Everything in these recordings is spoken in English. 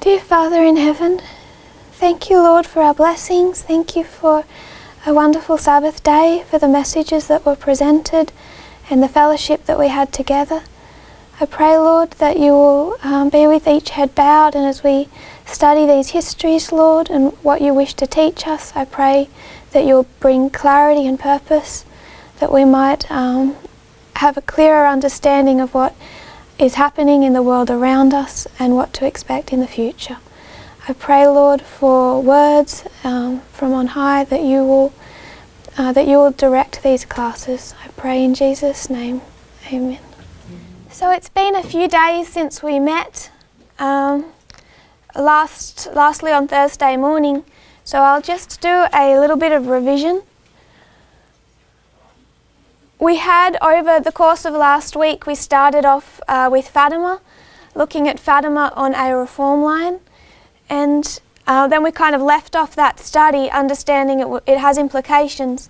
you, Father in heaven. Thank you, Lord, for our blessings. Thank you for a wonderful Sabbath day, for the messages that were presented and the fellowship that we had together. I pray, Lord, that you will be with each head bowed, and as we study these histories, Lord, and what you wish to teach us, I pray that you'll bring clarity and purpose, that we might have a clearer understanding of what is happening in the world around us and what to expect in the future. I pray, Lord, for words from on high, that you will direct these classes. I pray in Jesus' name. Amen. So it's been a few days since we met, lastly on Thursday morning, so I'll just do a little bit of revision. We had, over the course of last week, we started off with Fatima, looking at Fatima on a reform line, and then we kind of left off that study, understanding it has implications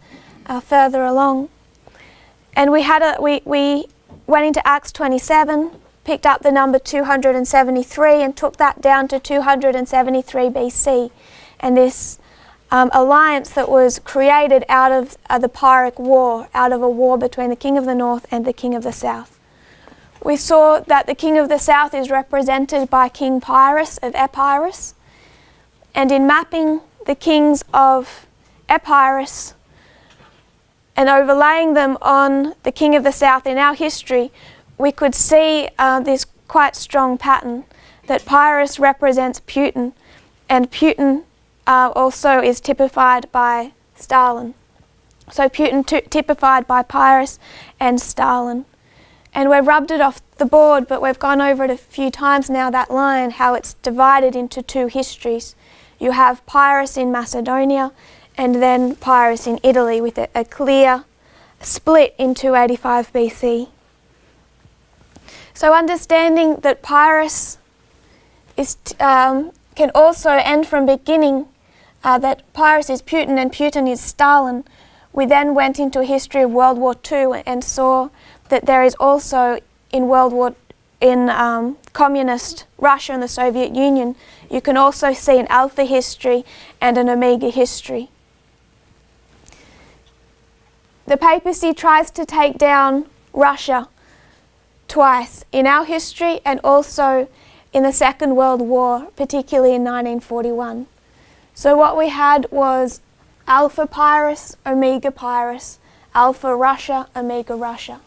further along. And we went into Acts 27, picked up the number 273 and took that down to 273 BC. And this alliance that was created out of the Pyrrhic War, out of a war between the King of the North and the King of the South. We saw that the King of the South is represented by King Pyrrhus of Epirus. And in mapping the kings of Epirus and overlaying them on the King of the South in our history, we could see this quite strong pattern that Pyrrhus represents Putin, and Putin also is typified by Stalin. So Putin typified by Pyrrhus and Stalin. And we've rubbed it off the board, but we've gone over it a few times now, that line, how it's divided into two histories. You have Pyrrhus in Macedonia and then Pyrrhus in Italy, with a clear split in 285 BC. So understanding that Pyrrhus can also end from beginning, that Pyrrhus is Putin and Putin is Stalin, we then went into a history of World War II and saw that there is also in communist Russia and the Soviet Union, you can also see an alpha history and an omega history. The papacy tries to take down Russia twice, in our history and also in the Second World War, particularly in 1941. So what we had was Alpha Pyrrhus, Omega Pyrrhus, Alpha Russia, Omega Russia.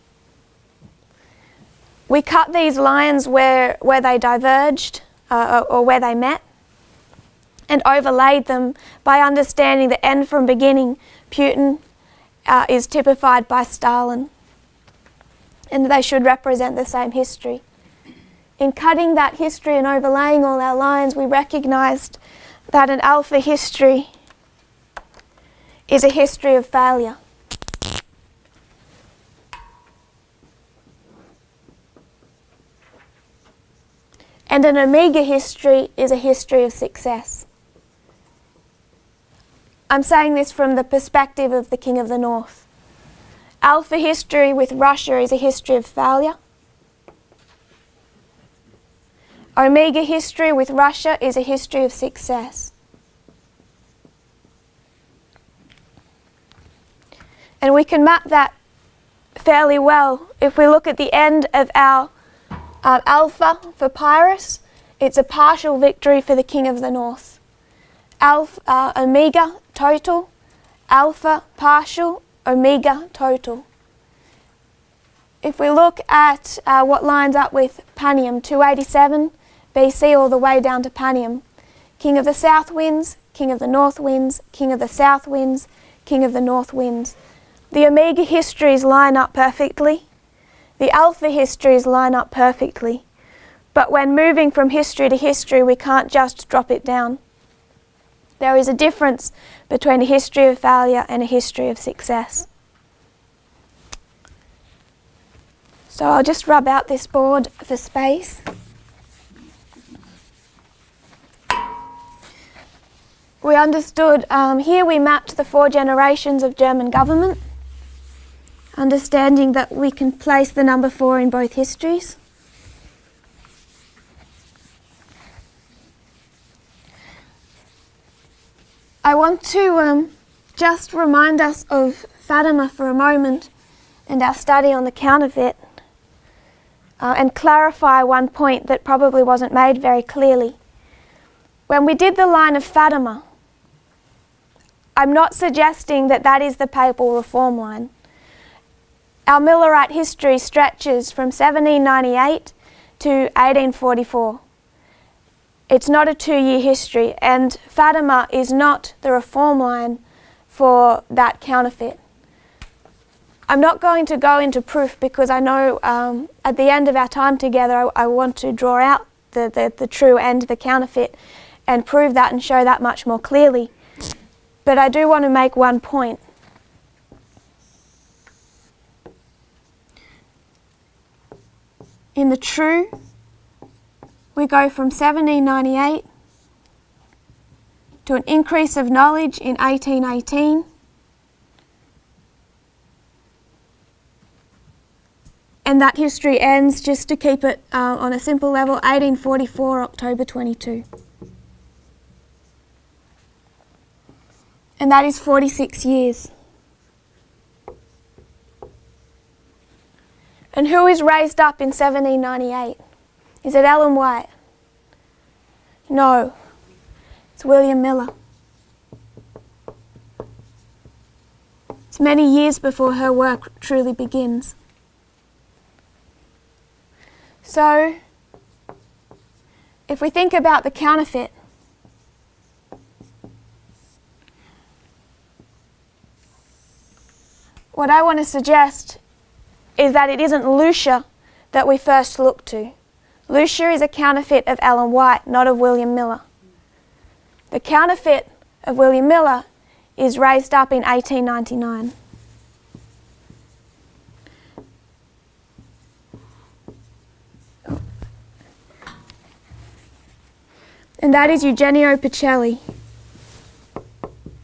We cut these lines where they diverged or where they met, and overlaid them by understanding the end from beginning. Putin is typified by Stalin, and they should represent the same history. In cutting that history and overlaying all our lines, we recognized that an alpha history is a history of failure. And an omega history is a history of success. I'm saying this from the perspective of the King of the North. Alpha history with Russia is a history of failure. Omega history with Russia is a history of success. And we can map that fairly well if we look at the end of our alpha for Pyrrhus. It's a partial victory for the King of the North. Omega, total. Alpha, partial. Omega, total. If we look at what lines up with Panium, 287 BC all the way down to Panium. King of the South wins, King of the North wins, King of the South wins, King of the North wins. The Omega histories line up perfectly. The Alpha histories line up perfectly. But when moving from history to history, we can't just drop it down. There is a difference between a history of failure and a history of success. So I'll just rub out this board for space. We understood, here we mapped the 4 generations of German government, understanding that we can place the number 4 in both histories. I want to just remind us of Fatima for a moment and our study on the counterfeit, and clarify one point that probably wasn't made very clearly. When we did the line of Fatima, I'm not suggesting that that is the papal reform line. Our Millerite history stretches from 1798 to 1844. It's not a 2-year history, and Fatima is not the reform line for that counterfeit. I'm not going to go into proof because I know at the end of our time together I want to draw out the true and the counterfeit and prove that and show that much more clearly. But I do want to make one point. In the true, we go from 1798 to an increase of knowledge in 1818, and that history ends, just to keep it on a simple level, 1844, October 22. And that is 46 years. And who is raised up in 1798? Is it Ellen White? No, it's William Miller. It's many years before her work truly begins. So, if we think about the counterfeit, what I want to suggest is that it isn't Lucia that we first look to. Lucia is a counterfeit of Ellen White, not of William Miller. The counterfeit of William Miller is raised up in 1899. And that is Eugenio Pacelli,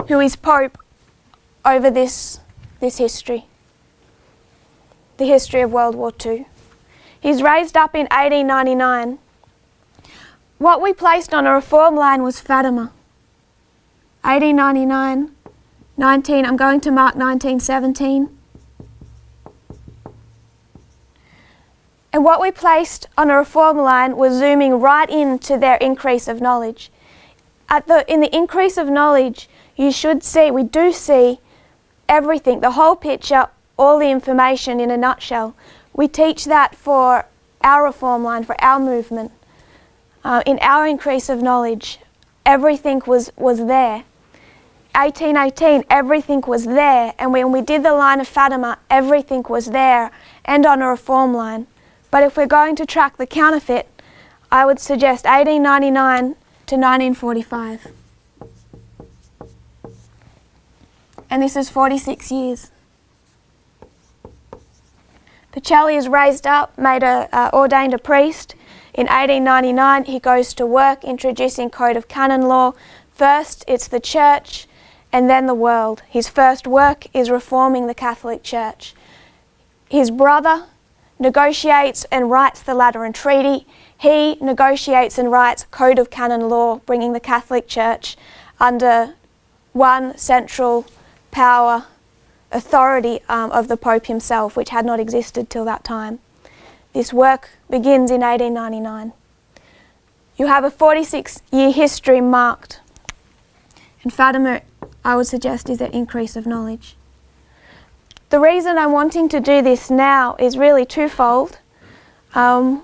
who is Pope over this history, the history of World War II. He's raised up in 1899. What we placed on a reform line was Fatima. 1899, I'm going to mark 1917. And what we placed on a reform line was zooming right into their increase of knowledge. In the increase of knowledge, you should see, we do see everything, the whole picture, all the information in a nutshell. We teach that for our reform line, for our movement. In our increase of knowledge, everything was there. 1818, everything was there. And when we did the line of Fatima, everything was there and on a reform line. But if we're going to track the counterfeit, I would suggest 1899 to 1945. And this is 46 years. Pacelli is raised up, ordained a priest. In 1899, he goes to work introducing Code of Canon Law. First, it's the church, and then the world. His first work is reforming the Catholic Church. His brother negotiates and writes the Lateran Treaty. He negotiates and writes Code of Canon Law, bringing the Catholic Church under one central power, authority of the Pope himself, which had not existed till that time. This work begins in 1899. You have a 46-year history marked. And Fatima, I would suggest, is an increase of knowledge. The reason I'm wanting to do this now is really twofold. One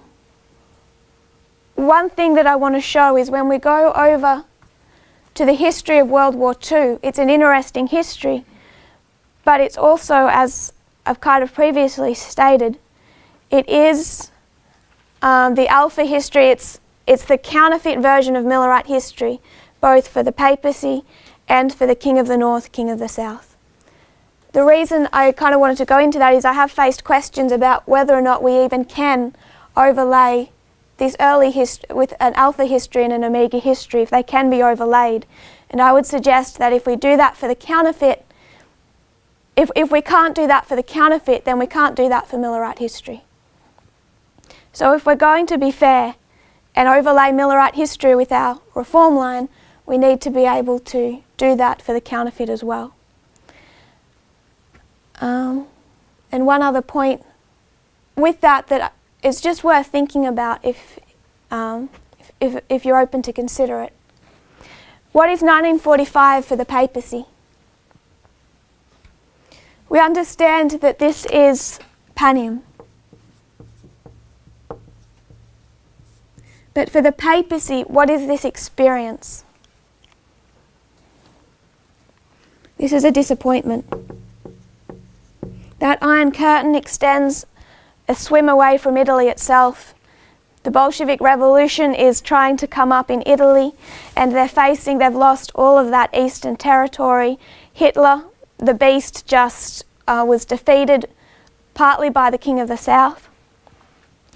thing that I want to show is when we go over to the history of World War II, it's an interesting history, but it's also, as I've kind of previously stated, it is the alpha history, it's the counterfeit version of Millerite history, both for the papacy and for the King of the North, King of the South. The reason I kind of wanted to go into that is I have faced questions about whether or not we even can overlay this early history with an alpha history and an omega history, if they can be overlaid. And I would suggest that if we do that for the counterfeit, if we can't do that for the counterfeit, then we can't do that for Millerite history. So if we're going to be fair and overlay Millerite history with our reform line, we need to be able to do that for the counterfeit as well. And one other point with that it's just worth thinking about if you're open to consider it. What is 1945 for the papacy? We understand that this is Panium. But for the papacy, what is this experience? This is a disappointment. That Iron Curtain extends a swim away from Italy itself. The Bolshevik Revolution is trying to come up in Italy, and they've lost all of that eastern territory. Hitler, the beast, just was defeated partly by the King of the South.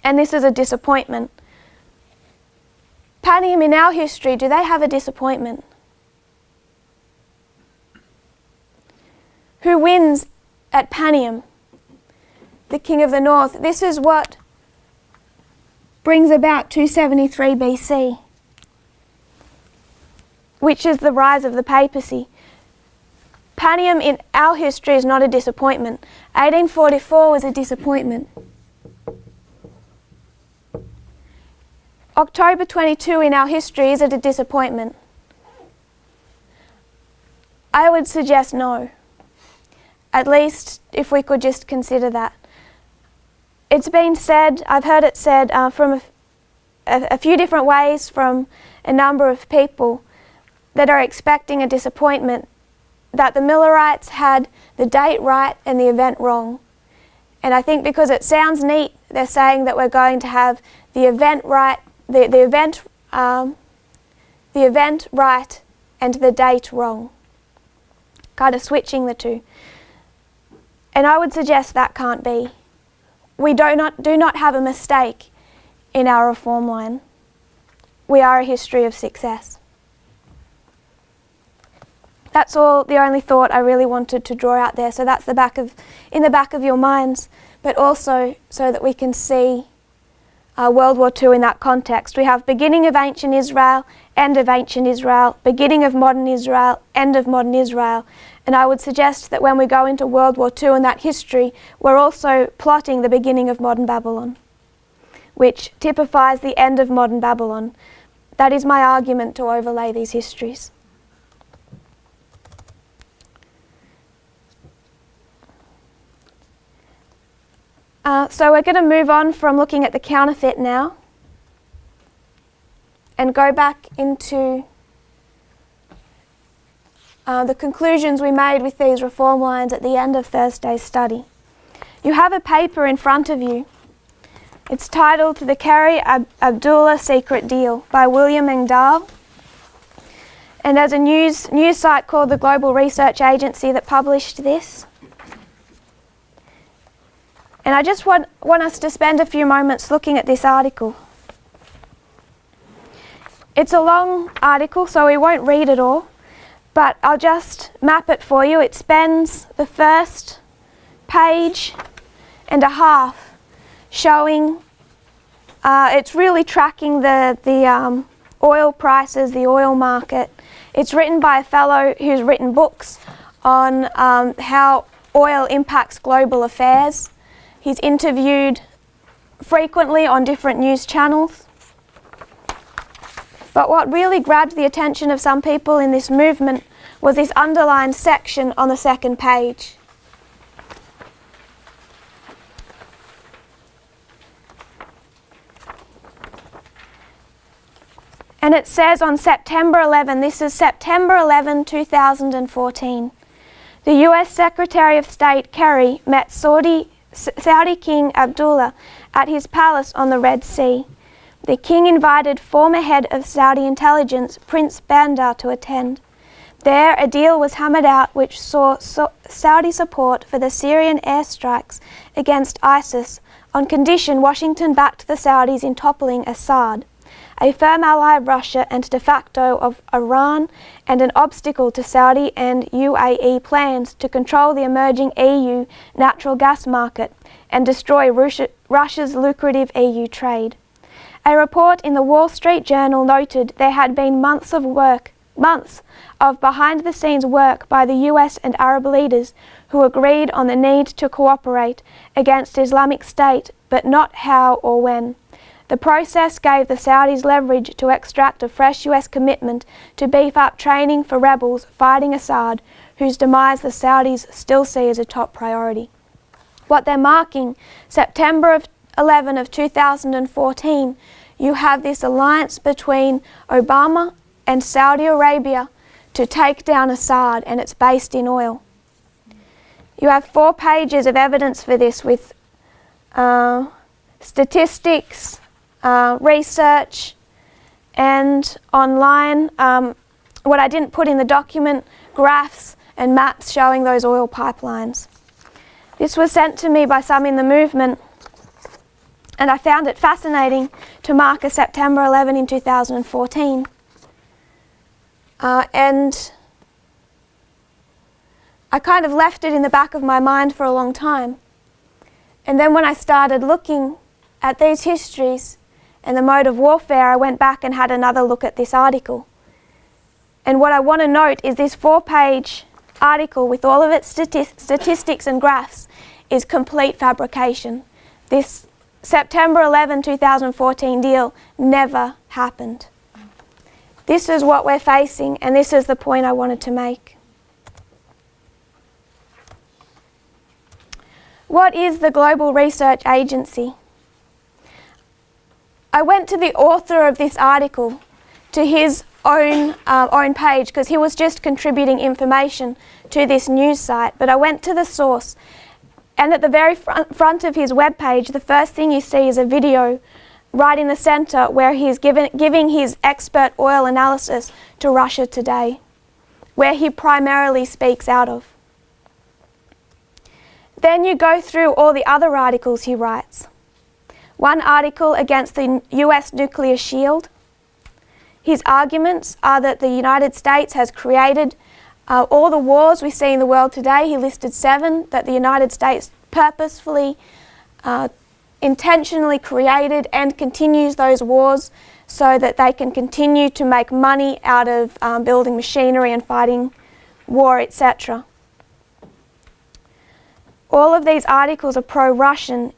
And this is a disappointment. Panium in our history, do they have a disappointment? Who wins at Panium? The King of the North. This is what brings about 273 BC, which is the rise of the papacy. Panium in our history is not a disappointment. 1844 was a disappointment. October 22 in our history, is it a disappointment? I would suggest no. At least if we could just consider that. It's been said, I've heard it said from a few different ways from a number of people that are expecting a disappointment, that the Millerites had the date right and the event wrong. And I think because it sounds neat, they're saying that we're going to have the event right, the event right and the date wrong. Kind of switching the two. And I would suggest that can't be. We do not have a mistake in our reform line. We are a history of success. That's all, the only thought I really wanted to draw out there. So that's in the back of your minds, but also so that we can see World War II in that context. We have beginning of ancient Israel, end of ancient Israel, beginning of modern Israel, end of modern Israel. And I would suggest that when we go into World War II and that history, we're also plotting the beginning of modern Babylon, which typifies the end of modern Babylon. That is my argument to overlay these histories. So we're going to move on from looking at the counterfeit now and go back into the conclusions we made with these reform lines at the end of Thursday's study. You have a paper in front of you. It's titled The Kerry Abdullah Secret Deal by William Engdahl. And there's a news site called the Global Research Agency that published this. And I just want us to spend a few moments looking at this article. It's a long article, so we won't read it all, but I'll just map it for you. It spends the first page and a half showing, it's really tracking the oil prices, the oil market. It's written by a fellow who's written books on how oil impacts global affairs. He's interviewed frequently on different news channels. But what really grabbed the attention of some people in this movement was this underlined section on the second page. And it says on September 11, this is September 11, 2014, the US Secretary of State Kerry met Saudi King Abdullah at his palace on the Red Sea. The king invited former head of Saudi intelligence, Prince Bandar, to attend. There, a deal was hammered out which saw Saudi support for the Syrian airstrikes against ISIS on condition Washington backed the Saudis in toppling Assad, a firm ally of Russia and de facto of Iran, and an obstacle to Saudi and UAE plans to control the emerging EU natural gas market and destroy Russia's lucrative EU trade. A report in the Wall Street Journal noted there had been months of work months of behind-the-scenes work by the US and Arab leaders who agreed on the need to cooperate against Islamic State, but not how or when. The process gave the Saudis leverage to extract a fresh US commitment to beef up training for rebels fighting Assad, whose demise the Saudis still see as a top priority. What they're marking, September 11 of 2014, you have this alliance between Obama and Saudi Arabia to take down Assad, and it's based in oil. You have 4 pages of evidence for this with statistics, research, and online, what I didn't put in the document, graphs and maps showing those oil pipelines. This was sent to me by some in the movement, and I found it fascinating to mark a September 11 in 2014. And I kind of left it in the back of my mind for a long time. And then when I started looking at these histories and the mode of warfare, I went back and had another look at this article. And what I want to note is this 4-page article with all of its statistics and graphs is complete fabrication. This September 11, 2014 deal never happened. This is what we're facing, and this is the point I wanted to make. What is the Global Research Agency? I went to the author of this article, to his own page, because he was just contributing information to this news site, but I went to the source, and at the very front of his webpage, the first thing you see is a video right in the center where he's giving his expert oil analysis to Russia Today, where he primarily speaks out of. Then you go through all the other articles he writes. One article against the US nuclear shield. His arguments are that the United States has created all the wars we see in the world today. He listed 7 that the United States purposefully, intentionally created and continues those wars so that they can continue to make money out of building machinery and fighting war, etc. All of these articles are pro-Russian,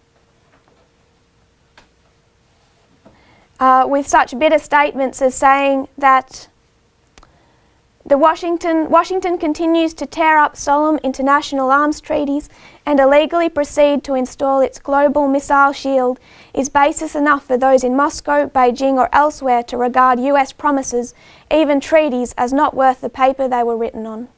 with such bitter statements as saying that Washington continues to tear up solemn international arms treaties and illegally proceed to install its global missile shield is basis enough for those in Moscow, Beijing or elsewhere to regard US promises, even treaties, as not worth the paper they were written on.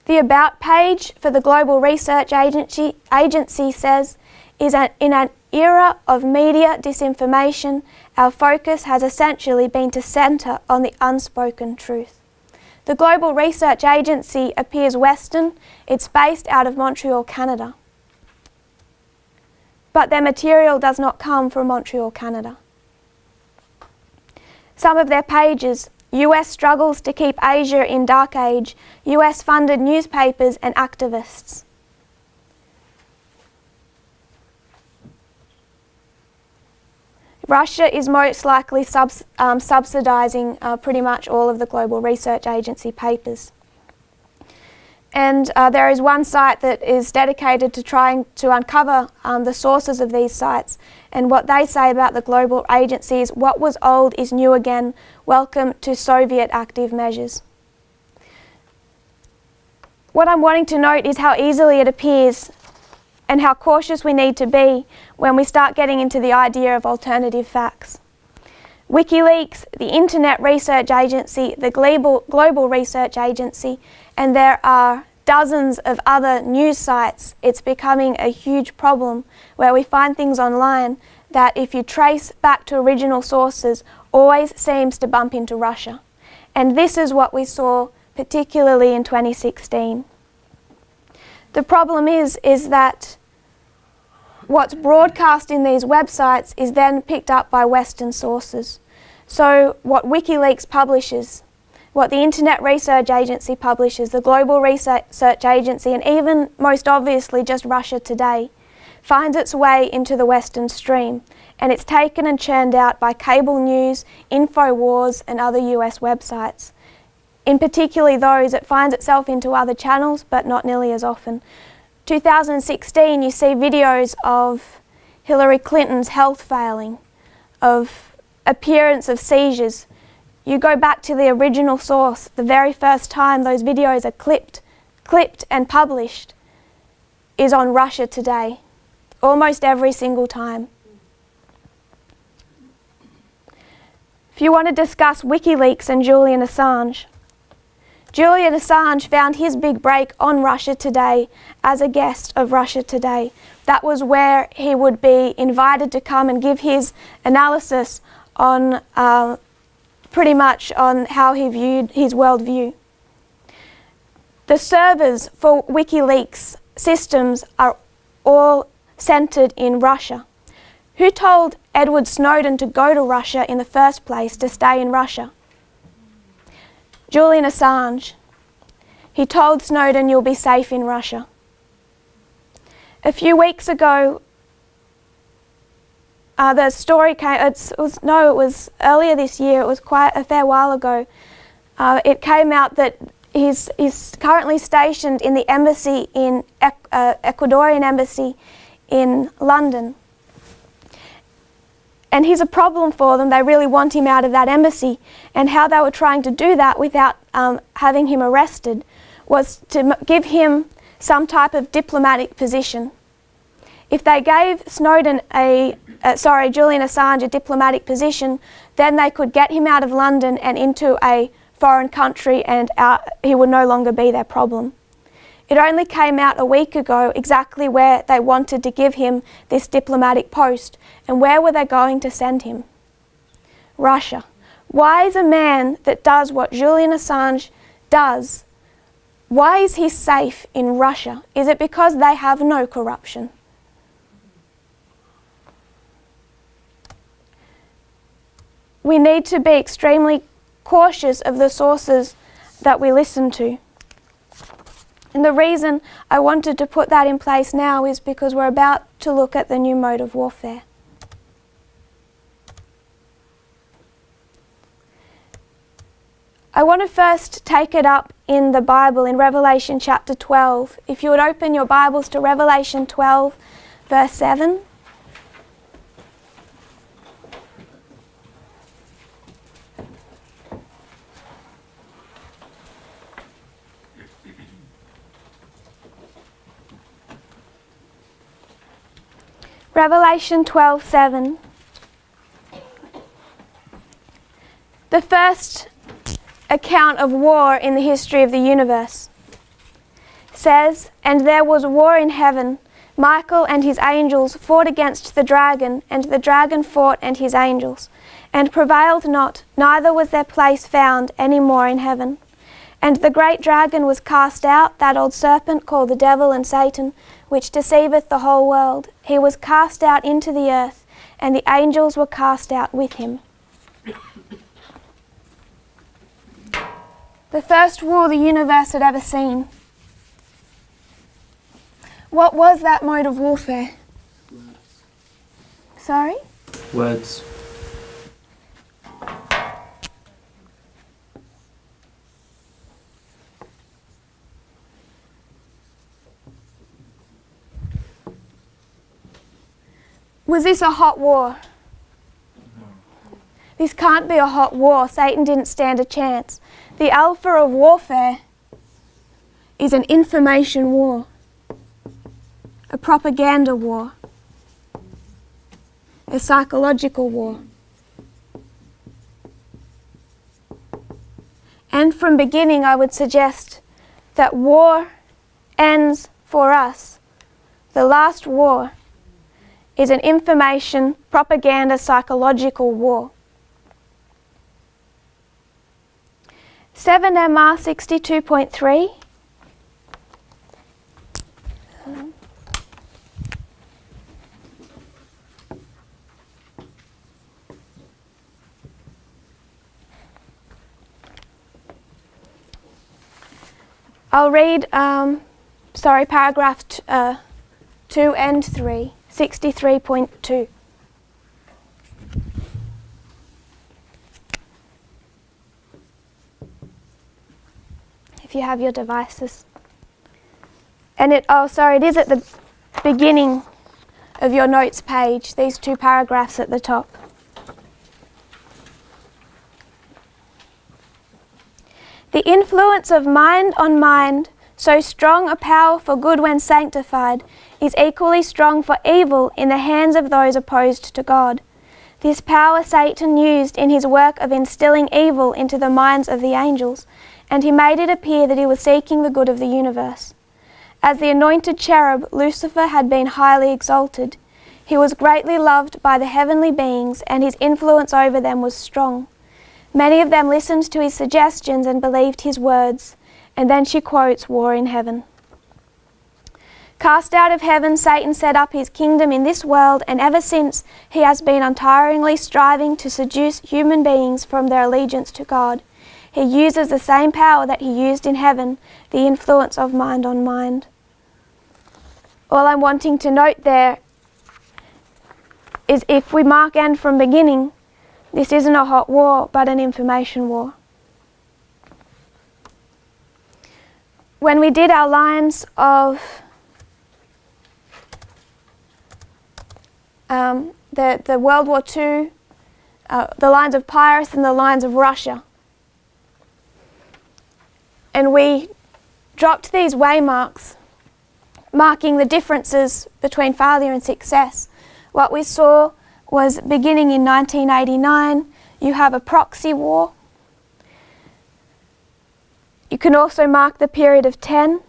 The About page for the Global Research Agency says, in an era of media disinformation, our focus has essentially been to centre on the unspoken truth. The Global Research Agency appears Western. It's based out of Montreal, Canada. But their material does not come from Montreal, Canada. Some of their pages: US struggles to keep Asia in dark age, US-funded newspapers and activists. Russia is most likely subsidising pretty much all of the Global Research Agency papers. And there is one site that is dedicated to trying to uncover the sources of these sites. And what they say about the Global Agency is, what was old is new again. Welcome to Soviet active measures. What I'm wanting to note is how easily it appears and how cautious we need to be when we start getting into the idea of alternative facts. WikiLeaks, the Internet Research Agency, the Global Research Agency, and there are dozens of other news sites. It's becoming a huge problem where we find things online that, if you trace back to original sources, always seems to bump into Russia. And this is what we saw particularly in 2016. The problem is that what's broadcast in these websites is then picked up by Western sources. So what WikiLeaks publishes, what the Internet Research Agency publishes, the Global Research Agency, and even most obviously just Russia Today, finds its way into the Western stream, and it's taken and churned out by cable news, InfoWars and other US websites. In particularly those, it finds itself into other channels, but not nearly as often. 2016, you see videos of Hillary Clinton's health failing, of appearance of seizures. You go back to the original source, the very first time those videos are clipped and published is on Russia Today, almost every single time. If you want to discuss WikiLeaks and Julian Assange found his big break on Russia Today as a guest of Russia Today. That was where he would be invited to come and give his analysis on pretty much on how he viewed his worldview. The servers for WikiLeaks systems are all centered in Russia. Who told Edward Snowden to go to Russia in the first place, to stay in Russia? Julian Assange. He told Snowden, you'll be safe in Russia. A few weeks ago, the story came, it was earlier this year, it was quite a fair while ago. It came out that he's currently stationed in the embassy in Ecuadorian embassy in London. And he's a problem for them. They really want him out of that embassy. And how they were trying to do that without having him arrested was to give him some type of diplomatic position. If they gave Julian Assange a diplomatic position, then they could get him out of London and into a foreign country, and he would no longer be their problem. It only came out a week ago exactly where they wanted to give him this diplomatic post. And where were they going to send him? Russia. Why is a man that does what Julian Assange does, why is he safe in Russia? Is it because they have no corruption? We need to be extremely cautious of the sources that we listen to. And the reason I wanted to put that in place now is because we're about to look at the new mode of warfare. I want to first take it up in the Bible in Revelation chapter 12. If you would open your Bibles to Revelation 12, verse 7. Revelation 12:7. The first account of war in the history of the universe says, "And there was war in heaven. Michael and his angels fought against the dragon, and the dragon fought and his angels, and prevailed not, neither was their place found any more in heaven. And the great dragon was cast out, that old serpent called the devil and Satan, which deceiveth the whole world. He was cast out into the earth, and the angels were cast out with him." The first war the universe had ever seen. What was that mode of warfare? Words. Sorry? Words. Was this a hot war? No. This can't be a hot war. Satan didn't stand a chance. The alpha of warfare is an information war, a propaganda war, a psychological war. And from beginning, I would suggest that war ends for us. The last war is an information, propaganda, psychological war. 7MR 62.3. I'll read, paragraph 2 2 and 3, 63.2. If you have your devices. And it is at the beginning of your notes page, these 2 paragraphs at the top. The influence of mind on mind, so strong a power for good when sanctified, is equally strong for evil in the hands of those opposed to God. This power Satan used in his work of instilling evil into the minds of the angels, and he made it appear that he was seeking the good of the universe. As the anointed cherub, Lucifer had been highly exalted. He was greatly loved by the heavenly beings, and his influence over them was strong. Many of them listened to his suggestions and believed his words. And then she quotes War in Heaven. Cast out of heaven, Satan set up his kingdom in this world, and ever since he has been untiringly striving to seduce human beings from their allegiance to God. He uses the same power that he used in heaven, the influence of mind on mind. All I'm wanting to note there is, if we mark end from beginning, this isn't a hot war, but an information war. When we did our lines of the World War II, the lines of Pyrrhus and the lines of Russia, and we dropped these waymarks marking the differences between failure and success, what we saw was, beginning in 1989, you have a proxy war. You can also mark the period of 10.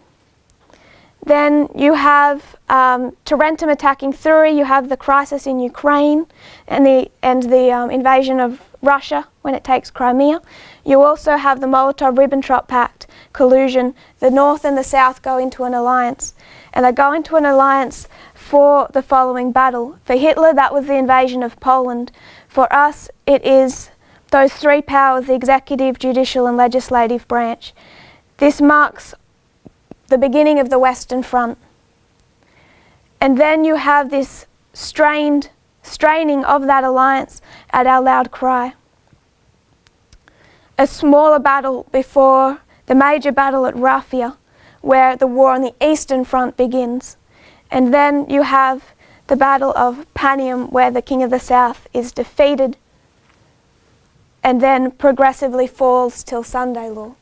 Then you have Tarentum attacking Thuri. You have the crisis in Ukraine and the invasion of Russia when it takes Crimea. You also have the Molotov-Ribbentrop Pact collusion. The North and the South go into an alliance, and they go into an alliance for the following battle. For Hitler, that was the invasion of Poland. For us, it is those 3 powers, the executive, judicial and legislative branch. This marks the beginning of the Western Front. And then you have this straining of that alliance at our loud cry. A smaller battle before the major battle at Raphia, where the war on the Eastern Front begins. And then you have the Battle of Panium, where the King of the South is defeated and then progressively falls till Sunday Law.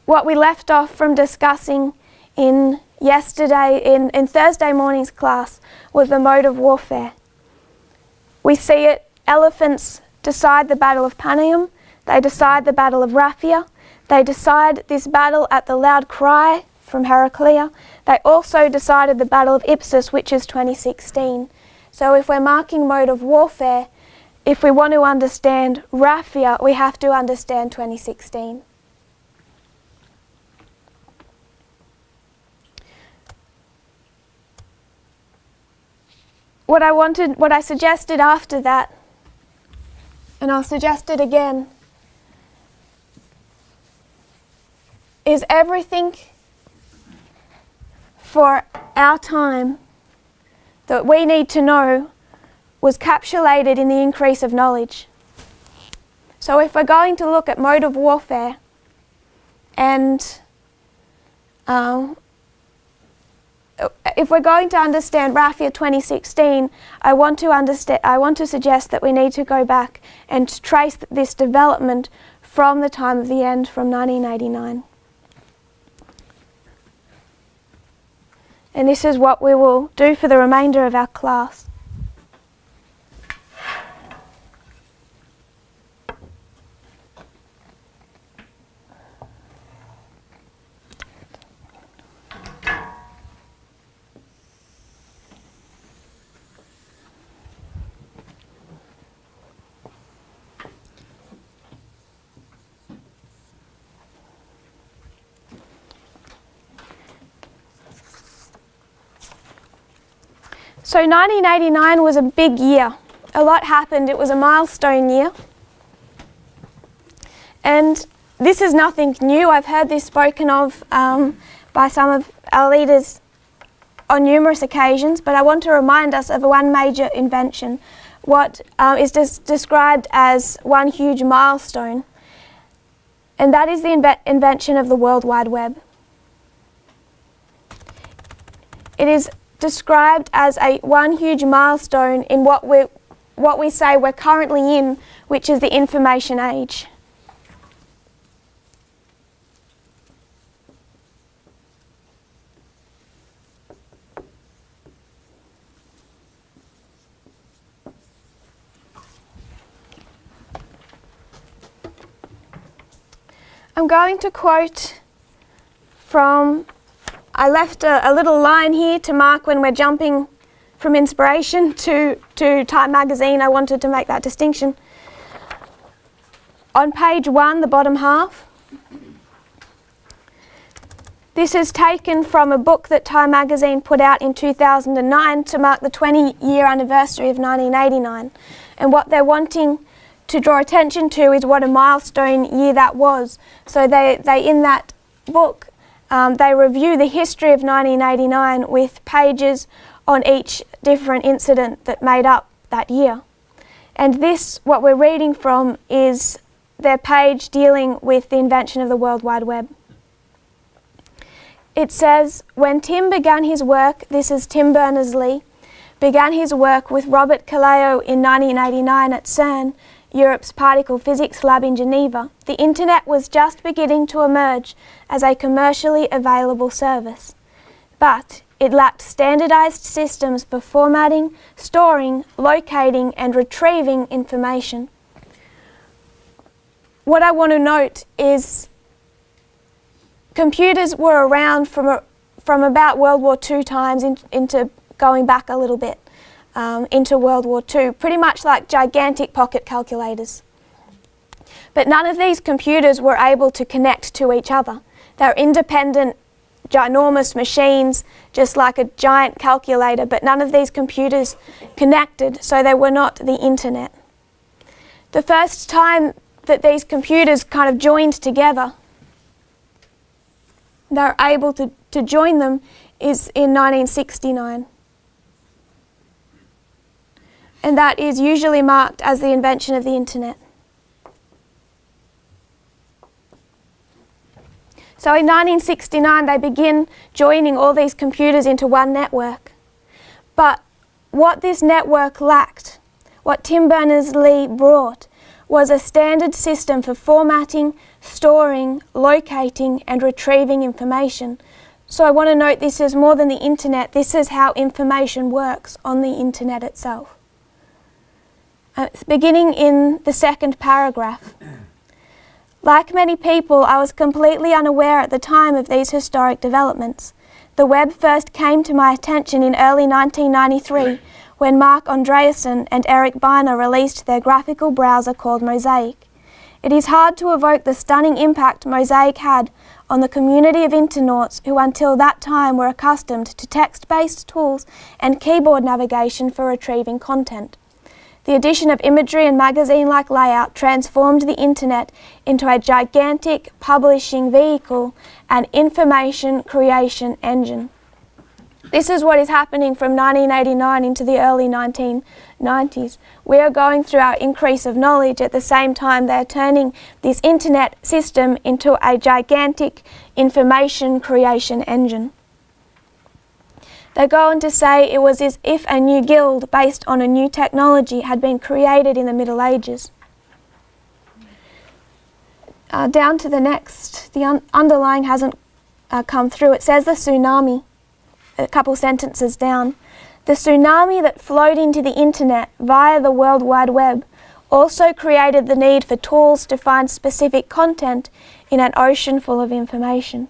What we left off from discussing in Thursday morning's class was the mode of warfare. We see it, elephants decide the Battle of Panium, they decide the Battle of Raphia, they decide this battle at the loud cry from Heraclea. They also decided the Battle of Ipsus, which is 2016. So if we're marking mode of warfare, if we want to understand Raphia, we have to understand 2016. What I suggested after that, and I'll suggest it again, is everything for our time that we need to know was capsulated in the increase of knowledge. So if we're going to look at mode of warfare and if we're going to understand Raphia 2016, I want to suggest that we need to go back and trace this development from the time of the end, from 1989. And this is what we will do for the remainder of our class. So 1989 was a big year. A lot happened. It was a milestone year. And this is nothing new. I've heard this spoken of by some of our leaders on numerous occasions, but I want to remind us of one major invention, what is described as one huge milestone, and that is the invention of the World Wide Web. It is described as one huge milestone in what we say we're currently in, which is the information age. I'm going to quote from, I left a little line here to mark when we're jumping from inspiration to Time magazine. I wanted to make that distinction. On page 1, the bottom half, this is taken from a book that Time magazine put out in 2009 to mark the 20-year anniversary of 1989. And what they're wanting to draw attention to is what a milestone year that was. So they in that book, they review the history of 1989 with pages on each different incident that made up that year. And this, what we're reading from, is their page dealing with the invention of the World Wide Web. It says, when Tim began his work, this is Tim Berners-Lee, began his work with Robert Callao in 1989 at CERN, Europe's particle physics lab in Geneva, the internet was just beginning to emerge as a commercially available service. But it lacked standardized systems for formatting, storing, locating, and retrieving information. What I want to note is computers were around from about World War II times into going back a little bit. Into World War II, pretty much like gigantic pocket calculators. But none of these computers were able to connect to each other. They're independent, ginormous machines, just like a giant calculator, but none of these computers connected, so they were not the internet. The first time that these computers kind of joined together, they're able to join them, is in 1969. And that is usually marked as the invention of the internet. So in 1969 they begin joining all these computers into one network. But what this network lacked, what Tim Berners-Lee brought, was a standard system for formatting, storing, locating, and retrieving information. So I want to note this is more than the internet, this is how information works on the internet itself. Beginning in the second paragraph. Like many people, I was completely unaware at the time of these historic developments. The web first came to my attention in early 1993 when Mark Andreessen and Eric Biner released their graphical browser called Mosaic. It is hard to evoke the stunning impact Mosaic had on the community of internauts who until that time were accustomed to text-based tools and keyboard navigation for retrieving content. The addition of imagery and magazine-like layout transformed the internet into a gigantic publishing vehicle and information creation engine. This is what is happening from 1989 into the early 1990s. We are going through our increase of knowledge at the same time they're turning this internet system into a gigantic information creation engine. They go on to say it was as if a new guild based on a new technology had been created in the Middle Ages. Down to the next, the underlying hasn't come through. It says the tsunami, a couple sentences down. The tsunami that flowed into the internet via the World Wide Web also created the need for tools to find specific content in an ocean full of information.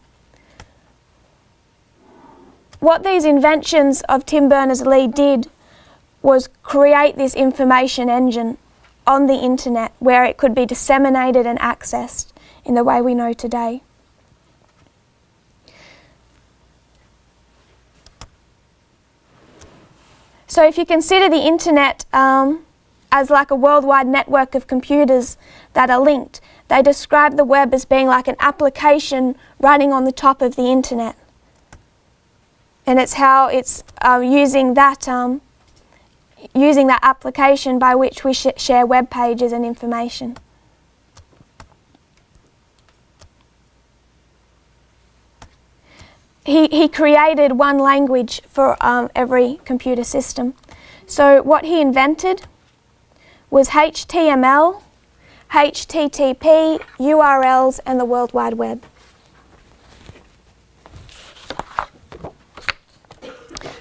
What these inventions of Tim Berners-Lee did was create this information engine on the internet where it could be disseminated and accessed in the way we know today. So if you consider the internet as like a worldwide network of computers that are linked, they describe the web as being like an application running on the top of the internet. And it's how it's using that application by which we share web pages and information. He created one language for every computer system. So what he invented was HTML, HTTP, URLs, and the World Wide Web.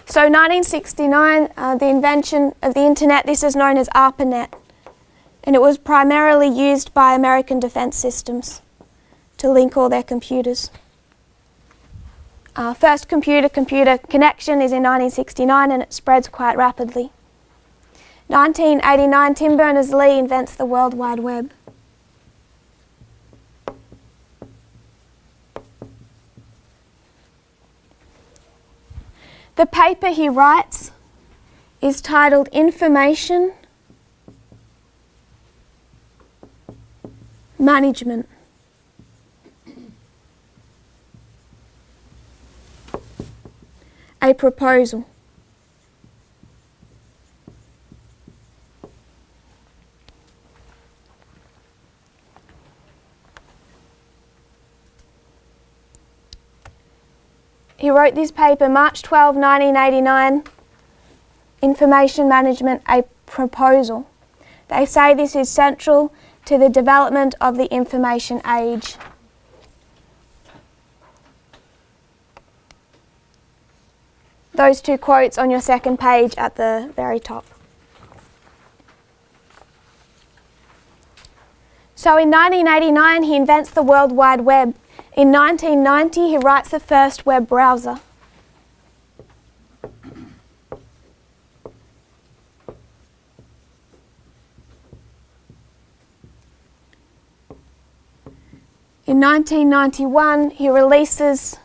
So 1969, the invention of the internet, this is known as ARPANET, and it was primarily used by American defense systems to link all their computers. First computer-computer connection is in 1969, and it spreads quite rapidly. 1989, Tim Berners-Lee invents the World Wide Web. The paper he writes is titled Information Management. A proposal. He wrote this paper March 12, 1989, Information Management, a proposal. They say this is central to the development of the information age. Those two quotes on your second page at the very top. So in 1989, he invents the World Wide Web. In 1990, he writes the first web browser. In 1991, he releases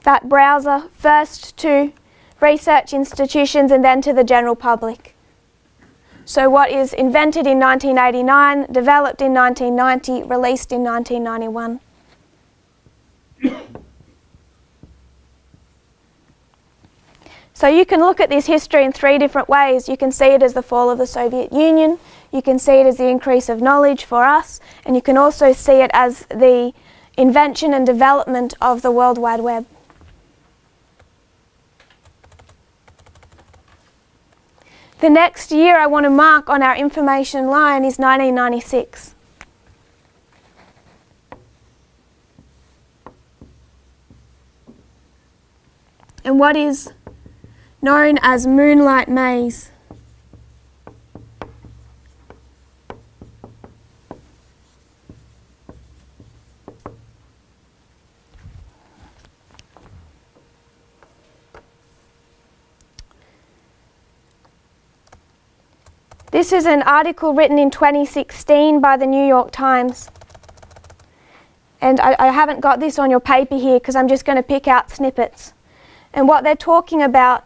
that browser first to research institutions and then to the general public. So what is invented in 1989, developed in 1990, released in 1991. So you can look at this history in three different ways. You can see it as the fall of the Soviet Union, you can see it as the increase of knowledge for us, and you can also see it as the invention and development of the World Wide Web. The next year I want to mark on our information line is 1996. And what is known as Moonlight Maze. This is an article written in 2016 by the New York Times. And I haven't got this on your paper here because I'm just going to pick out snippets. And what they're talking about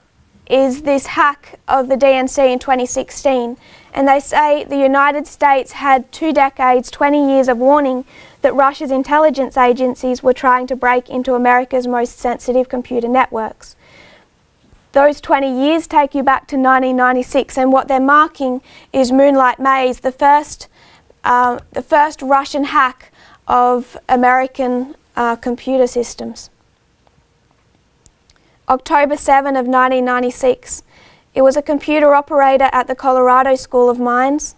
is this hack of the DNC in 2016. And they say the United States had 2 decades, 20 years of warning that Russia's intelligence agencies were trying to break into America's most sensitive computer networks. Those 20 years take you back to 1996, and what they're marking is Moonlight Maze, the first Russian hack of American computer systems. October 7 of 1996, it was a computer operator at the Colorado School of Mines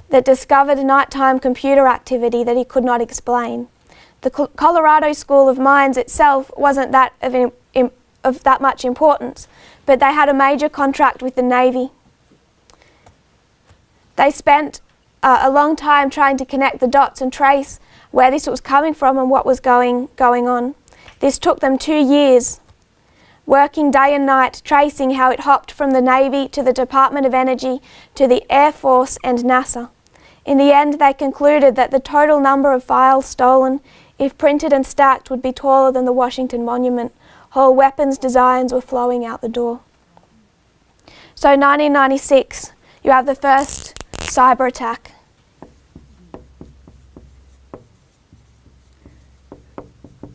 that discovered nighttime computer activity that he could not explain. The Colorado School of Mines itself wasn't that of that much importance, but they had a major contract with the Navy. They spent a long time trying to connect the dots and trace where this was coming from and what was going on. This took them 2 years, working day and night, tracing how it hopped from the Navy to the Department of Energy to the Air Force and NASA. In the end, they concluded that the total number of files stolen, if printed and stacked, would be taller than the Washington Monument. Whole weapons designs were flowing out the door. So 1996, you have the first cyber attack.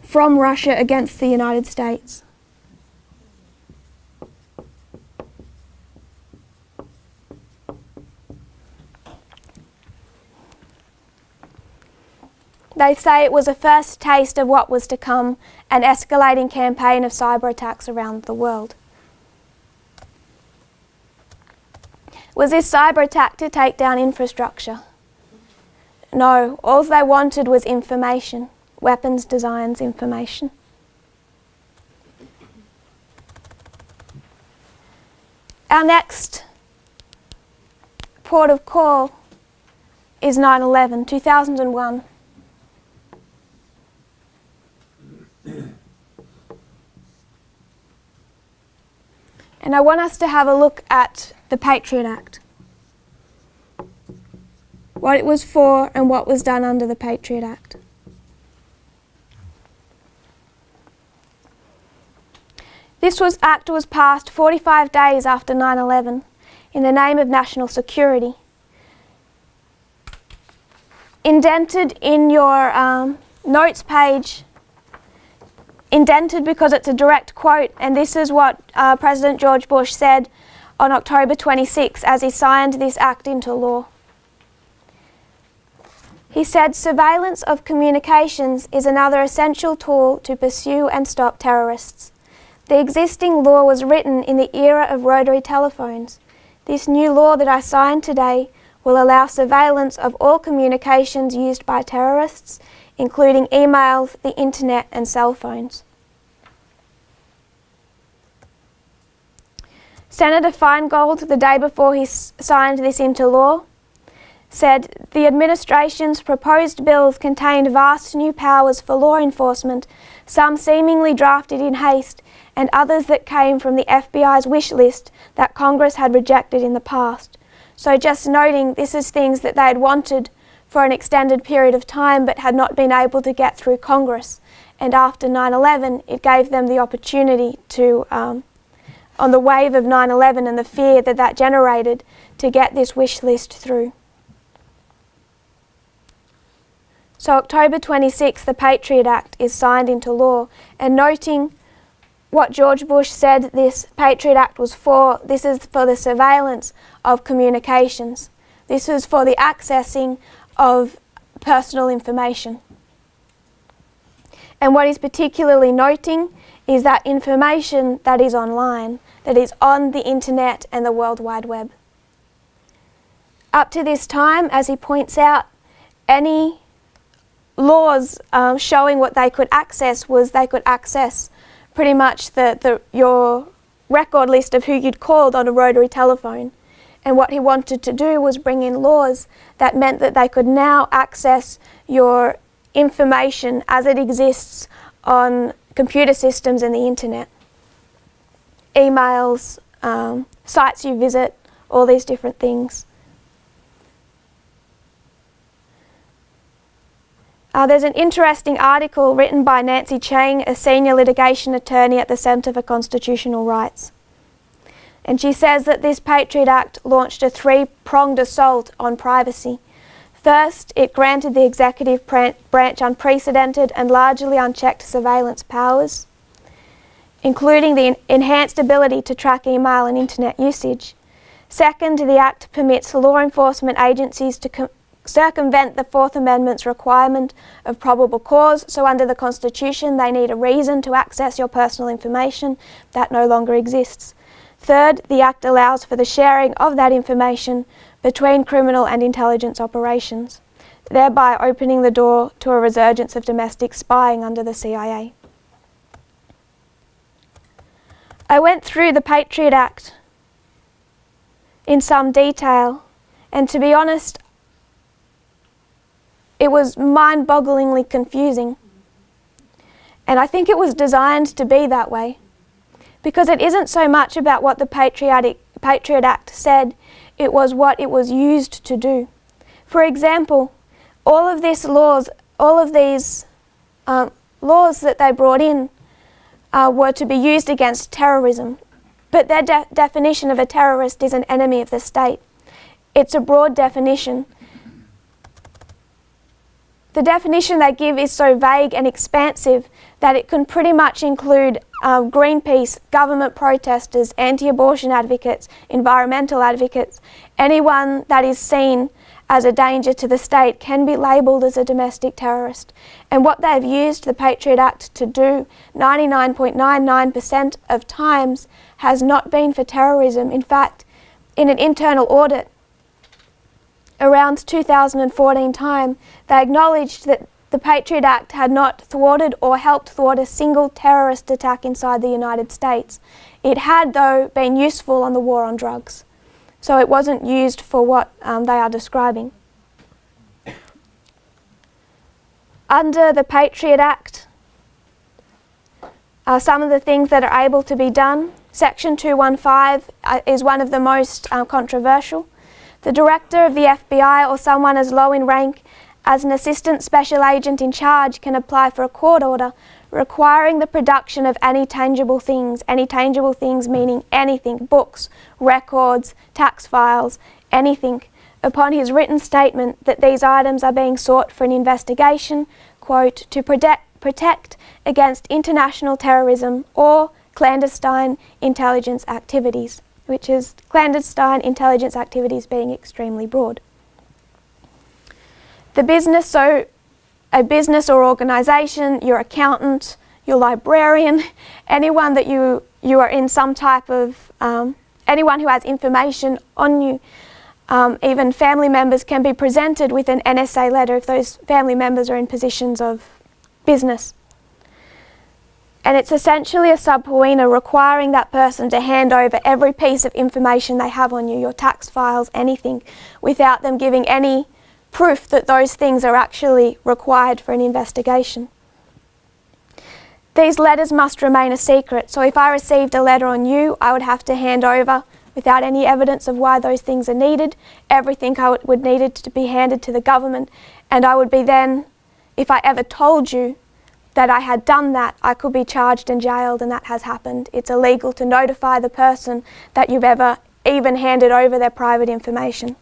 From Russia against the United States. They say it was a first taste of what was to come, an escalating campaign of cyber attacks around the world. Was this cyber attack to take down infrastructure? No, all they wanted was information, weapons designs information. Our next port of call is 9/11, 2001. And I want us to have a look at the Patriot Act, what it was for and what was done under the Patriot Act. This act was passed 45 days after 9/11 in the name of national security. Indented in your notes page, indented because it's a direct quote, and this is what President George Bush said on October 26 as he signed this act into law. He said, "Surveillance of communications is another essential tool to pursue and stop terrorists. The existing law was written in the era of rotary telephones. This new law that I signed today will allow surveillance of all communications used by terrorists, including emails, the internet and cell phones." Senator Feingold, the day before he signed this into law, said, "The administration's proposed bills contained vast new powers for law enforcement, some seemingly drafted in haste, and others that came from the FBI's wish list that Congress had rejected in the past." So just noting, this is things that they had wanted for an extended period of time but had not been able to get through Congress. And after 9/11, it gave them the opportunity to, on the wave of 9/11 and the fear that that generated, to get this wish list through. So October 26, the Patriot Act is signed into law, and noting what George Bush said this Patriot Act was for, this is for the surveillance of communications. This is for the accessing of personal information. And what he's particularly noting is that information that is online, that is on the internet and the World Wide Web. Up to this time, as he points out, any laws showing what they could access was they could access pretty much your record list of who you'd called on a rotary telephone. And what he wanted to do was bring in laws that meant that they could now access your information as it exists on computer systems and the internet. Emails, sites you visit, all these different things. There's an interesting article written by Nancy Chang, a senior litigation attorney at the Centre for Constitutional Rights. And she says that this Patriot Act launched a three-pronged assault on privacy. First, it granted the executive branch unprecedented and largely unchecked surveillance powers, including the enhanced ability to track email and internet usage. Second, the Act permits law enforcement agencies to circumvent the Fourth Amendment's requirement of probable cause. So under the Constitution, they need a reason to access your personal information. That no longer exists. Third, the Act allows for the sharing of that information between criminal and intelligence operations, thereby opening the door to a resurgence of domestic spying under the CIA. I went through the Patriot Act in some detail, and to be honest, it was mind-bogglingly confusing. And I think it was designed to be that way, because it isn't so much about what the Patriot Act said, it was what it was used to do. For example, all of these laws that they brought in were to be used against terrorism, but their definition of a terrorist is an enemy of the state. It's a broad definition. The definition they give is so vague and expansive that it can pretty much include Greenpeace, government protesters, anti-abortion advocates, environmental advocates, anyone that is seen as a danger to the state can be labelled as a domestic terrorist. And what they've used the Patriot Act to do 99.99% of times has not been for terrorism. In fact, in an internal audit around 2014 time, they acknowledged that the Patriot Act had not thwarted or helped thwart a single terrorist attack inside the United States. It had, though, been useful on the war on drugs. So it wasn't used for what they are describing. Under the Patriot Act, some of the things that are able to be done, Section 215 is one of the most controversial. The director of the FBI or someone as low in rank as an assistant special agent in charge can apply for a court order requiring the production of any tangible things meaning anything, books, records, tax files, anything, upon his written statement that these items are being sought for an investigation, quote, to protect against international terrorism or clandestine intelligence activities, which is clandestine intelligence activities being extremely broad. The business, so a business or organisation, your accountant, your librarian, anyone that you are in some type of, anyone who has information on you, even family members can be presented with an NSA letter if those family members are in positions of business. And it's essentially a subpoena requiring that person to hand over every piece of information they have on you, your tax files, anything, without them giving any proof that those things are actually required for an investigation. These letters must remain a secret, so if I received a letter on you, I would have to hand over, without any evidence of why those things are needed, everything I would need it to be handed to the government, and I would be then, if I ever told you that I had done that, I could be charged and jailed, and that has happened. It's illegal to notify the person that you've ever even handed over their private information.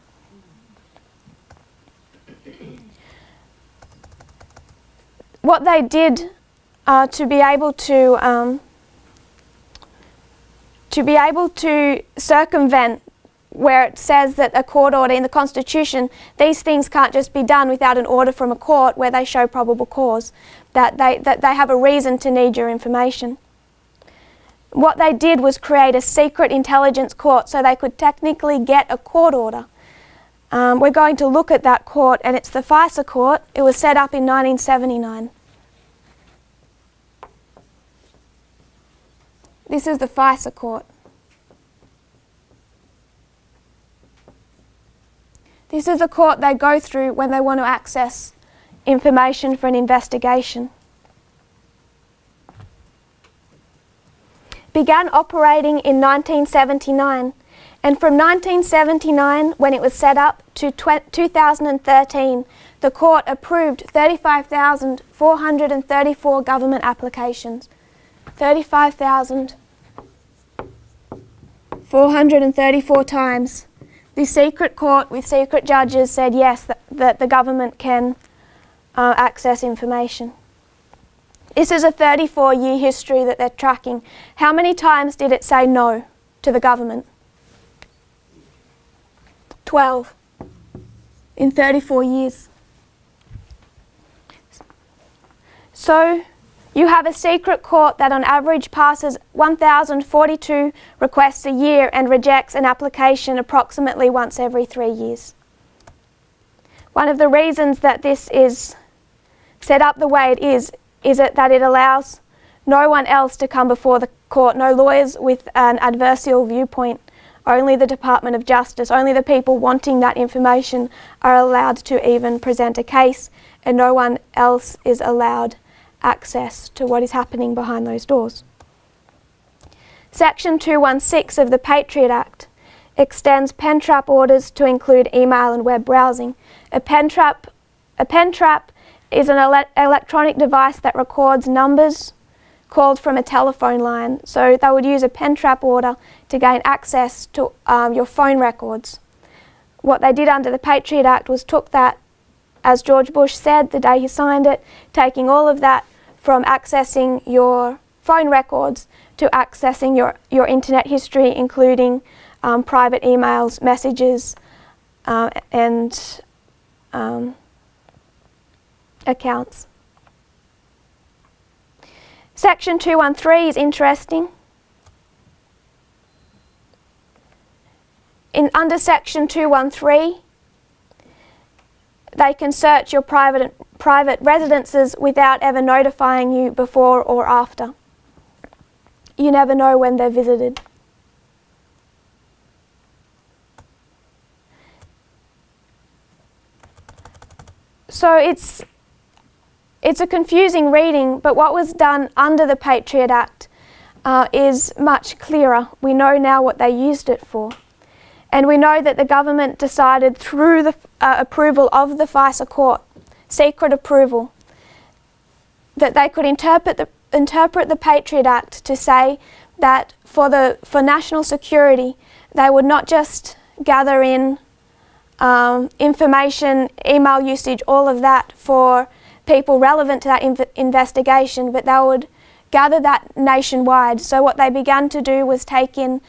What they did to be able to circumvent where it says that a court order in the Constitution, these things can't just be done without an order from a court where they show probable cause, that they have a reason to need your information. What they did was create a secret intelligence court so they could technically get a court order. We're going to look at that court, and it's the FISA court. It was set up in 1979. This is the FISA court. This is a court they go through when they want to access information for an investigation. Began operating in 1979, and from 1979, when it was set up, to 2013, the court approved 35,434 government applications. 35,434 times. The secret court with secret judges said yes, that the government can access information. This is a 34-year history that they're tracking. How many times did it say no to the government? 12 in 34 years. So you have a secret court that on average passes 1,042 requests a year and rejects an application approximately once every 3 years. One of the reasons that this is set up the way it is that it allows no one else to come before the court, no lawyers with an adversarial viewpoint. Only the Department of Justice, only the people wanting that information are allowed to even present a case, and no one else is allowed access to what is happening behind those doors. Section 216 of the Patriot Act extends pen trap orders to include email and web browsing. A pen trap is an electronic device that records numbers called from a telephone line. So they would use a pen trap order to gain access to your phone records. What they did under the Patriot Act was took that, as George Bush said the day he signed it, taking all of that from accessing your phone records to accessing your internet history, including private emails, messages, and accounts. Section 213 is interesting. Under Section 213, they can search your private residences without ever notifying you before or after. You never know when they're visited. So it's a confusing reading, but what was done under the Patriot Act is much clearer. We know now what they used it for. And we know that the government decided through the approval of the FISA court, secret approval, that they could interpret the Patriot Act to say that for national security, they would not just gather in information, email usage, all of that for people relevant to that investigation, but they would gather that nationwide. So what they began to do was take in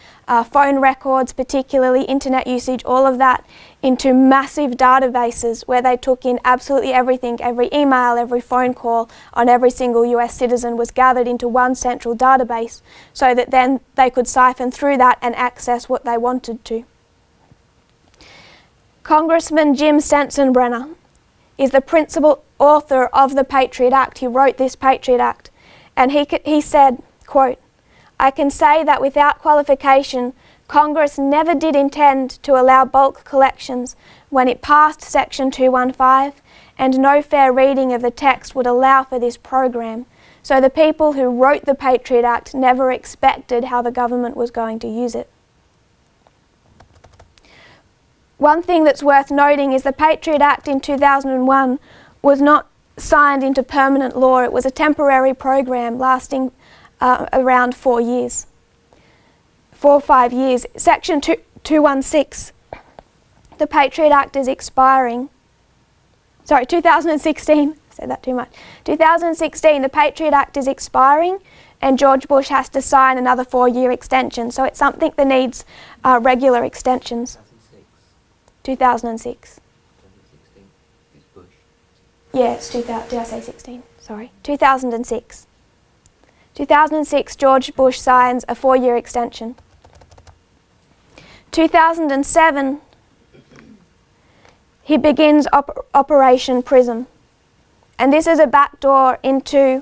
phone records, particularly internet usage, all of that into massive databases where they took in absolutely everything. Every email, every phone call on every single US citizen was gathered into one central database so that then they could siphon through that and access what they wanted to. Congressman Jim Sensenbrenner is the principal author of the Patriot Act. He wrote this Patriot Act, and he said, quote, "I can say that without qualification, Congress never did intend to allow bulk collections when it passed Section 215, and no fair reading of the text would allow for this program. So the people who wrote the Patriot Act never expected how the government was going to use it." One thing that's worth noting is the Patriot Act in 2001 was not signed into permanent law. It was a temporary program lasting around 4 years. 4 or 5 years. Section 216, the Patriot Act is expiring. Sorry, 2016, I said that too much. 2016, the Patriot Act is expiring, and George Bush has to sign another 4-year extension. So it's something that needs regular extensions. 2006. 2016 is Bush. Yeah, it's 2000. Did I say 16? Sorry. 2006. 2006, George Bush signs a 4-year extension. 2007, he begins Operation Prism. And this is a backdoor into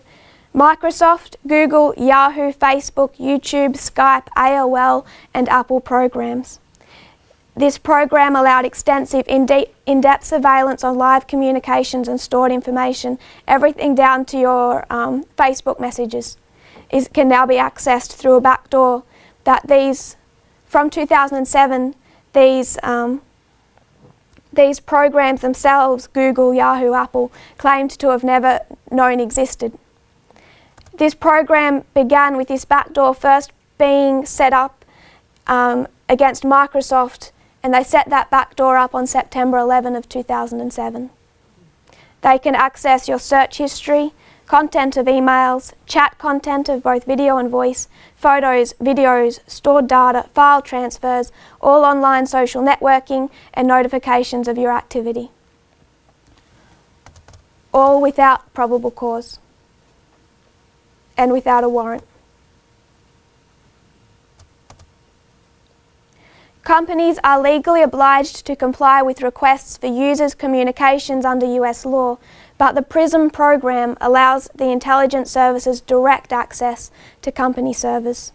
Microsoft, Google, Yahoo, Facebook, YouTube, Skype, AOL, and Apple programs. This program allowed extensive in-depth surveillance on live communications and stored information. Everything down to your Facebook messages can now be accessed through a backdoor that from 2007, these programs themselves, Google, Yahoo, Apple, claimed to have never known existed. This program began with this backdoor first being set up against Microsoft, and they set that backdoor up on September 11 of 2007. They can access your search history, content of emails, chat content of both video and voice, photos, videos, stored data, file transfers, all online social networking, and notifications of your activity. All without probable cause and without a warrant. Companies are legally obliged to comply with requests for users' communications under US law, but the PRISM program allows the intelligence services direct access to company servers.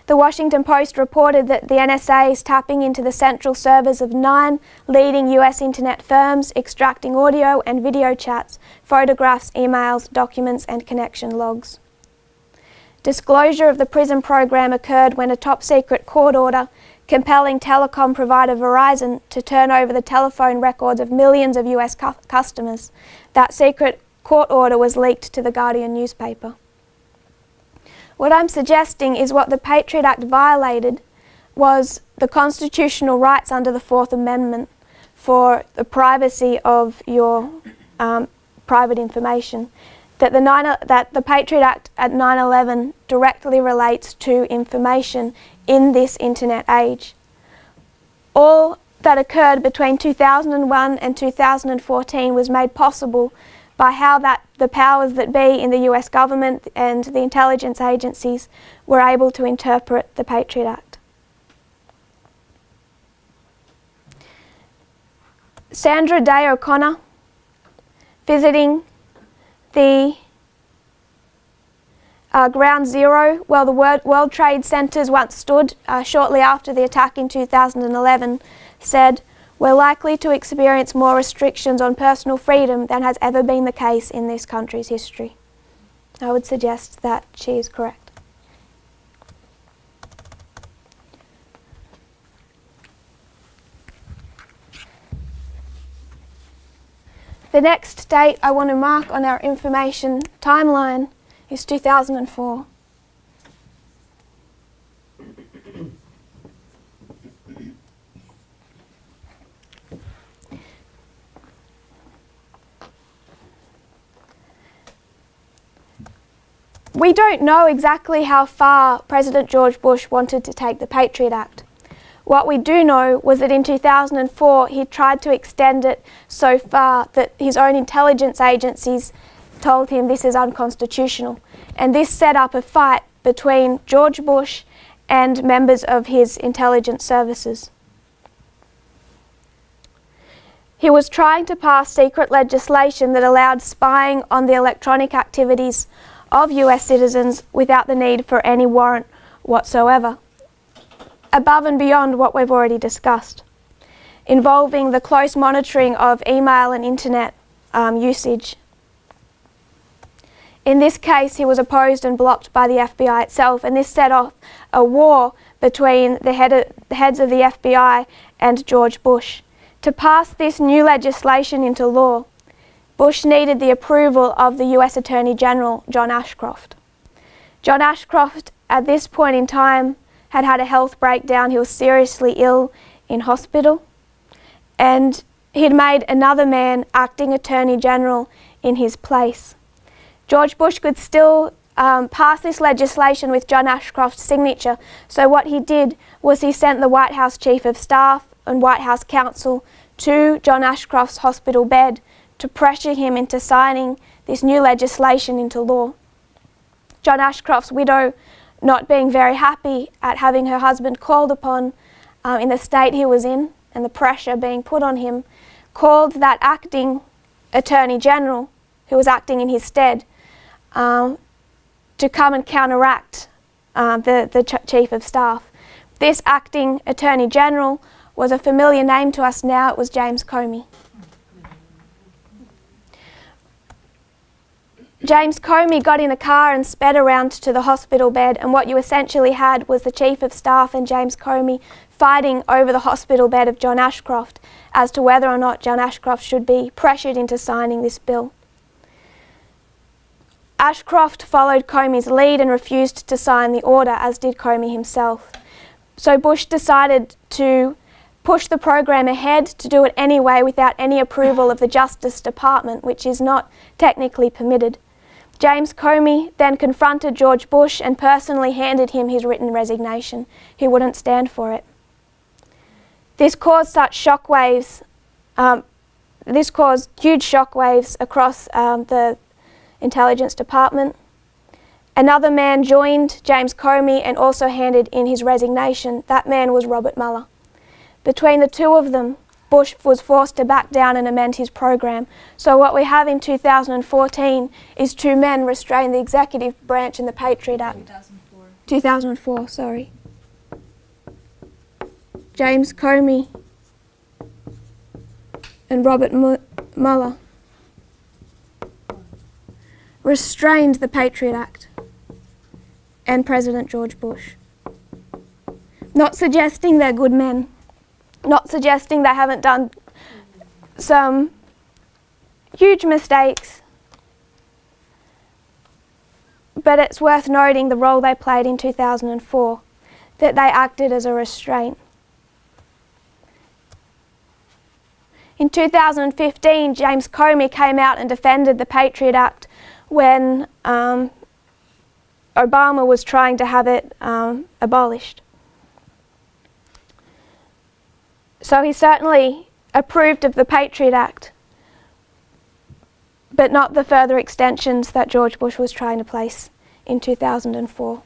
The Washington Post reported that the NSA is tapping into the central servers of 9 leading US internet firms, extracting audio and video chats, photographs, emails, documents, and connection logs. Disclosure of the PRISM program occurred when a top-secret court order compelling telecom provider Verizon to turn over the telephone records of millions of US customers. That secret court order was leaked to the Guardian newspaper. What I'm suggesting is what the Patriot Act violated was the constitutional rights under the Fourth Amendment for the privacy of your private information. That the Patriot Act at 9/11 directly relates to information in this internet age. All that occurred between 2001 and 2014 was made possible by how the powers that be in the US government and the intelligence agencies were able to interpret the Patriot Act. Sandra Day O'Connor, visiting the Ground Zero, where the World Trade Centers once stood shortly after the attack in 2011, said, "We're likely to experience more restrictions on personal freedom than has ever been the case in this country's history." I would suggest that she is correct. The next date I want to mark on our information timeline is 2004. We don't know exactly how far President George Bush wanted to take the Patriot Act. What we do know was that in 2004 he tried to extend it so far that his own intelligence agencies told him this is unconstitutional. And this set up a fight between George Bush and members of his intelligence services. He was trying to pass secret legislation that allowed spying on the electronic activities of US citizens without the need for any warrant whatsoever, above and beyond what we've already discussed, involving the close monitoring of email and internet usage. In this case, he was opposed and blocked by the FBI itself, and this set off a war between the heads of the FBI and George Bush. To pass this new legislation into law, Bush needed the approval of the US Attorney General, John Ashcroft. John Ashcroft, at this point in time, had had a health breakdown. He was seriously ill in hospital, and he'd made another man acting Attorney General in his place. George Bush could still pass this legislation with John Ashcroft's signature, so what he did was he sent the White House Chief of Staff and White House counsel to John Ashcroft's hospital bed to pressure him into signing this new legislation into law. John Ashcroft's widow, not being very happy at having her husband called upon in the state he was in and the pressure being put on him, called that acting Attorney General, who was acting in his stead, to come and counteract the Chief of Staff. This acting Attorney General was a familiar name to us now. It was James Comey. James Comey got in a car and sped around to the hospital bed, and what you essentially had was the Chief of Staff and James Comey fighting over the hospital bed of John Ashcroft as to whether or not John Ashcroft should be pressured into signing this bill. Ashcroft followed Comey's lead and refused to sign the order, as did Comey himself. So Bush decided to push the program ahead, to do it anyway without any approval of the Justice Department, which is not technically permitted. James Comey then confronted George Bush and personally handed him his written resignation. He wouldn't stand for it. This caused such shockwaves. This caused huge shockwaves across the Intelligence Department. Another man joined James Comey and also handed in his resignation. That man was Robert Mueller. Between the two of them, Bush was forced to back down and amend his program. So what we have in 2014 is two men restrain the executive branch in the Patriot Act. 2004, sorry. James Comey and Robert Mueller restrained the Patriot Act and President George Bush. Not suggesting they're good men, not suggesting they haven't done some huge mistakes, but it's worth noting the role they played in 2004, that they acted as a restraint. In 2015, James Comey came out and defended the Patriot Act when Obama was trying to have it abolished. So he certainly approved of the Patriot Act, but not the further extensions that George Bush was trying to place in 2004.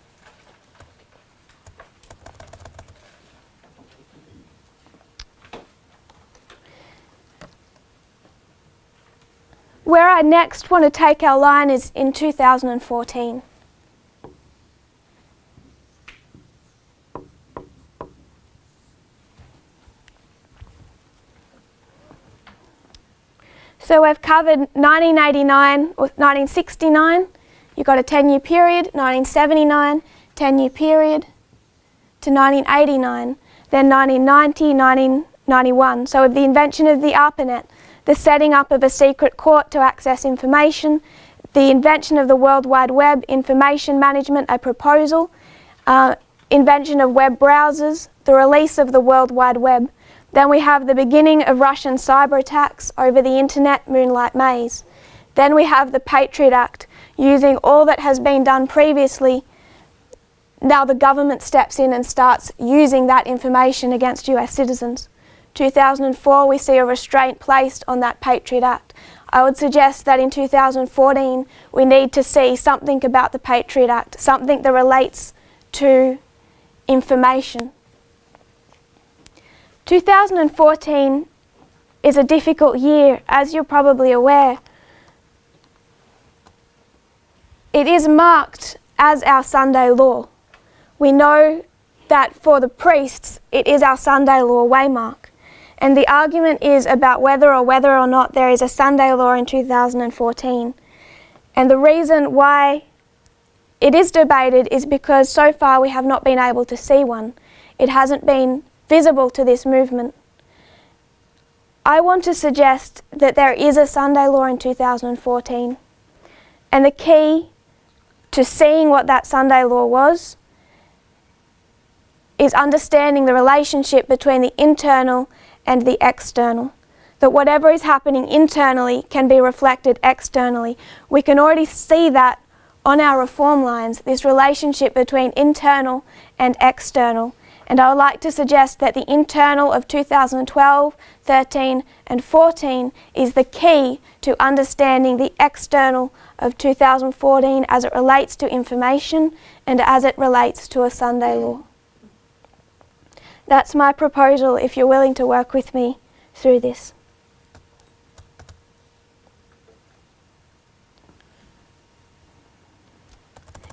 Where I next want to take our line is in 2014. So we've covered 1989 or 1969, you've got a 10-year period, 1979, 10-year period, to 1989, then 1990, 1991. So with the invention of the ARPANET, the setting up of a secret court to access information, the invention of the World Wide Web, information management, a proposal, invention of web browsers, the release of the World Wide Web. Then we have the beginning of Russian cyber attacks over the internet, Moonlight Maze. Then we have the Patriot Act, using all that has been done previously. Now the government steps in and starts using that information against US citizens. 2004, we see a restraint placed on that Patriot Act. I would suggest that in 2014, we need to see something about the Patriot Act, something that relates to information. 2014 is a difficult year, as you're probably aware. It is marked as our Sunday law. We know that for the priests, it is our Sunday law waymark. And the argument is about whether or not there is a Sunday law in 2014. And the reason why it is debated is because so far we have not been able to see one. It hasn't been visible to this movement. I want to suggest that there is a Sunday law in 2014. And the key to seeing what that Sunday law was is understanding the relationship between the internal and the external. That whatever is happening internally can be reflected externally. We can already see that on our reform lines, this relationship between internal and external. And I would like to suggest that the internal of 2012, 13 and 14 is the key to understanding the external of 2014 as it relates to information and as it relates to a Sunday law. That's my proposal if you're willing to work with me through this.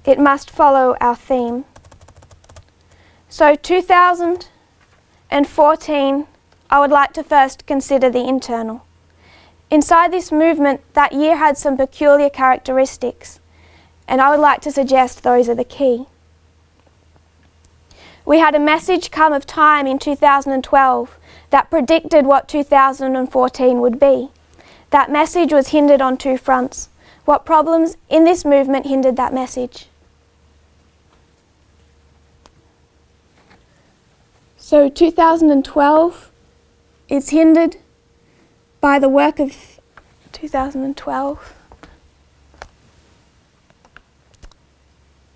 It must follow our theme. So 2014, I would like to first consider the internal. Inside this movement, that year had some peculiar characteristics, and I would like to suggest those are the key. We had a message come of time in 2012 that predicted what 2014 would be. That message was hindered on two fronts. What problems in this movement hindered that message? So 2012 is hindered by the work of 2012.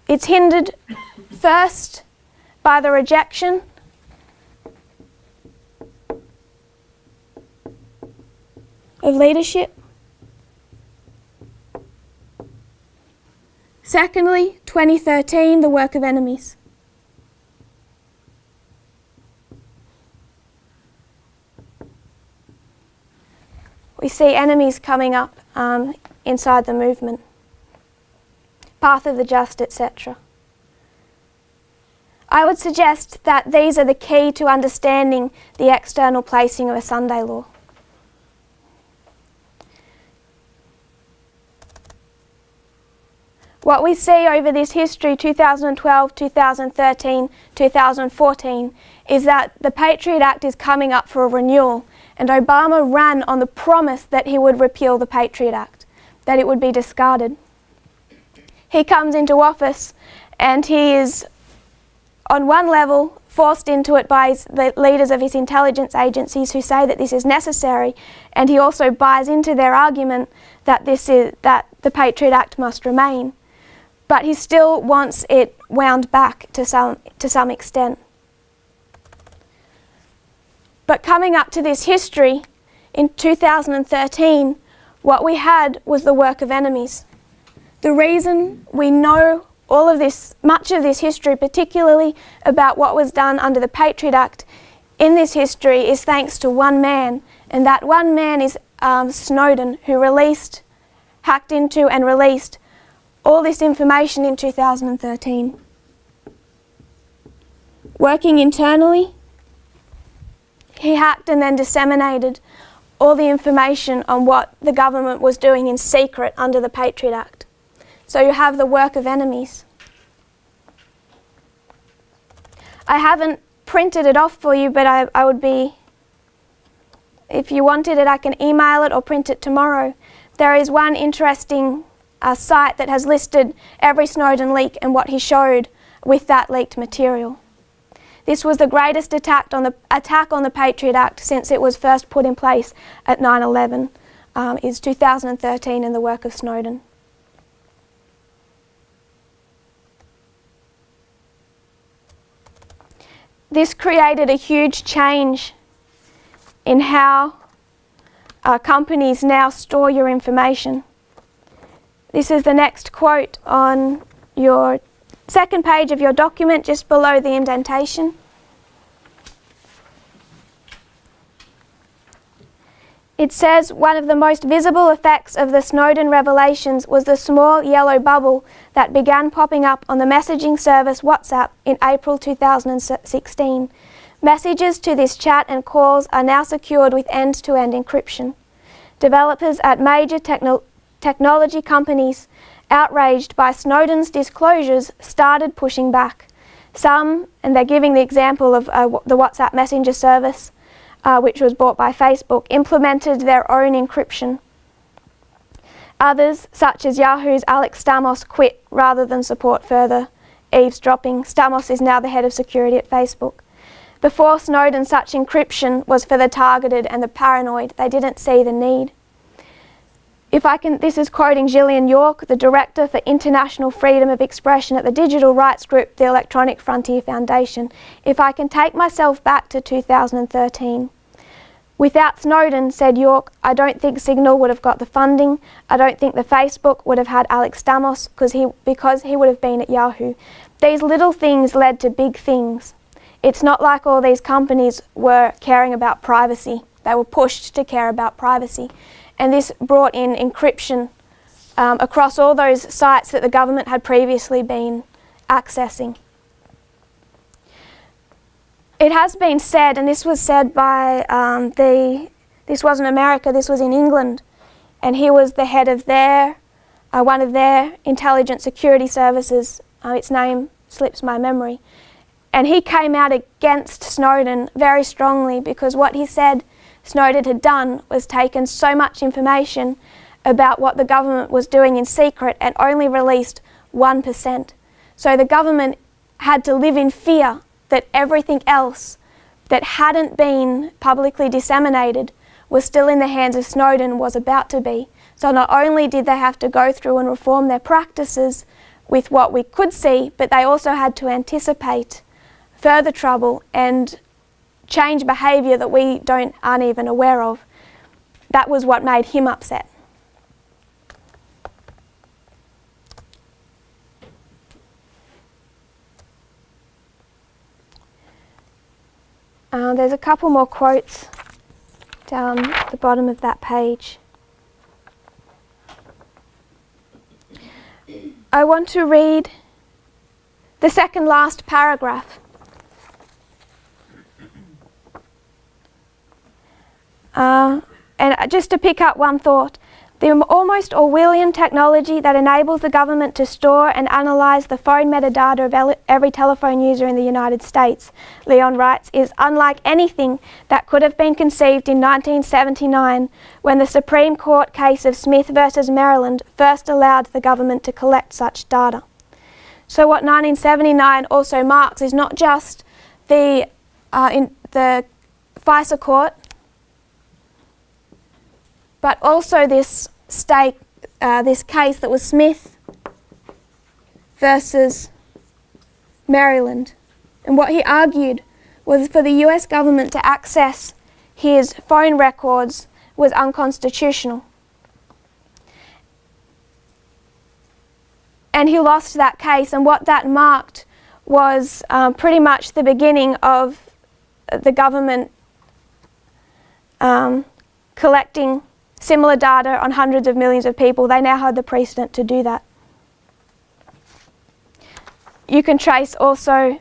It's hindered first by the rejection of leadership. Secondly, 2013, the work of enemies. We see enemies coming up inside the movement. Path of the Just, etc. I would suggest that these are the key to understanding the external placing of a Sunday law. What we see over this history, 2012, 2013, 2014, is that the Patriot Act is coming up for a renewal, and Obama ran on the promise that he would repeal the Patriot Act, that it would be discarded. He comes into office and he is, on one level, forced into it by the leaders of his intelligence agencies who say that this is necessary, and he also buys into their argument that the Patriot Act must remain. But he still wants it wound back to some extent. But coming up to this history, in 2013, what we had was the work of enemies. The reason we know all of this, much of this history, particularly about what was done under the Patriot Act in this history, is thanks to one man, and that one man is Snowden, who hacked into and released all this information in 2013. Working internally, he hacked and then disseminated all the information on what the government was doing in secret under the Patriot Act. So you have the work of enemies. I haven't printed it off for you, but I would be, if you wanted it, I can email it or print it tomorrow. There is one interesting site that has listed every Snowden leak and what he showed with that leaked material. This was the greatest attack on the Patriot Act since it was first put in place at 9/11, is 2013 and the work of Snowden. This created a huge change in how companies now store your information. This is the next quote on your second page of your document, just below the indentation. It says, one of the most visible effects of the Snowden revelations was the small yellow bubble that began popping up on the messaging service WhatsApp in April 2016. Messages to this chat and calls are now secured with end-to-end encryption. Developers at major technology companies, outraged by Snowden's disclosures, started pushing back. Some, and they're giving the example of the WhatsApp Messenger service, which was bought by Facebook, implemented their own encryption. Others, such as Yahoo's Alex Stamos, quit rather than support further eavesdropping. Stamos is now the head of security at Facebook. Before Snowden, such encryption was for the targeted and the paranoid. They didn't see the need. This is quoting Gillian York, the Director for International Freedom of Expression at the digital rights group, the Electronic Frontier Foundation. If I can take myself back to 2013. Without Snowden, said York, I don't think Signal would have got the funding. I don't think the Facebook would have had Alex Stamos because he would have been at Yahoo. These little things led to big things. It's not like all these companies were caring about privacy. They were pushed to care about privacy. And this brought in encryption across all those sites that the government had previously been accessing. It has been said, and this was said by this wasn't America, this was in England, and he was the head of one of their intelligence security services. Its name slips my memory. And he came out against Snowden very strongly because what he said Snowden had done was taken so much information about what the government was doing in secret and only released 1%. So the government had to live in fear that everything else that hadn't been publicly disseminated was still in the hands of Snowden, was about to be. So not only did they have to go through and reform their practices with what we could see, but they also had to anticipate further trouble and change behaviour that we aren't even aware of. That was what made him upset. There's a couple more quotes down the bottom of that page. I want to read the second last paragraph. And just to pick up one thought, the almost Orwellian technology that enables the government to store and analyse the phone metadata of every telephone user in the United States, Leon writes, is unlike anything that could have been conceived in 1979 when the Supreme Court case of Smith versus Maryland first allowed the government to collect such data. So what 1979 also marks is not just the FISA court, but also this case that was Smith versus Maryland. And what he argued was for the US government to access his phone records was unconstitutional. And he lost that case, and what that marked was pretty much the beginning of the government collecting similar data on hundreds of millions of people. They now had the precedent to do that. You can trace also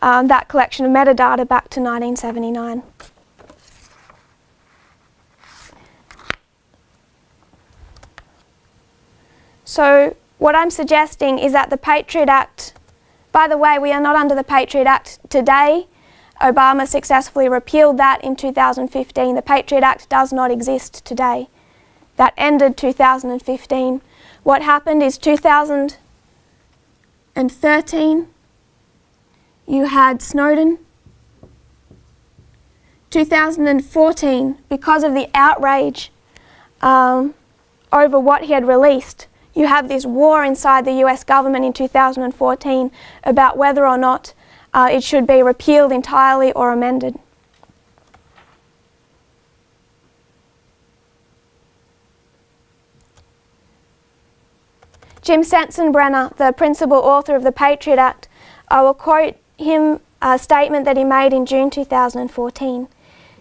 that collection of metadata back to 1979. So what I'm suggesting is that the Patriot Act, by the way, we are not under the Patriot Act today. Obama successfully repealed that in 2015. The Patriot Act does not exist today. That ended 2015. What happened is 2013, you had Snowden. 2014, because of the outrage over what he had released, you have this war inside the US government in 2014 about whether or not it should be repealed entirely or amended. Jim Sensenbrenner, the principal author of the Patriot Act, I will quote him a statement that he made in June 2014.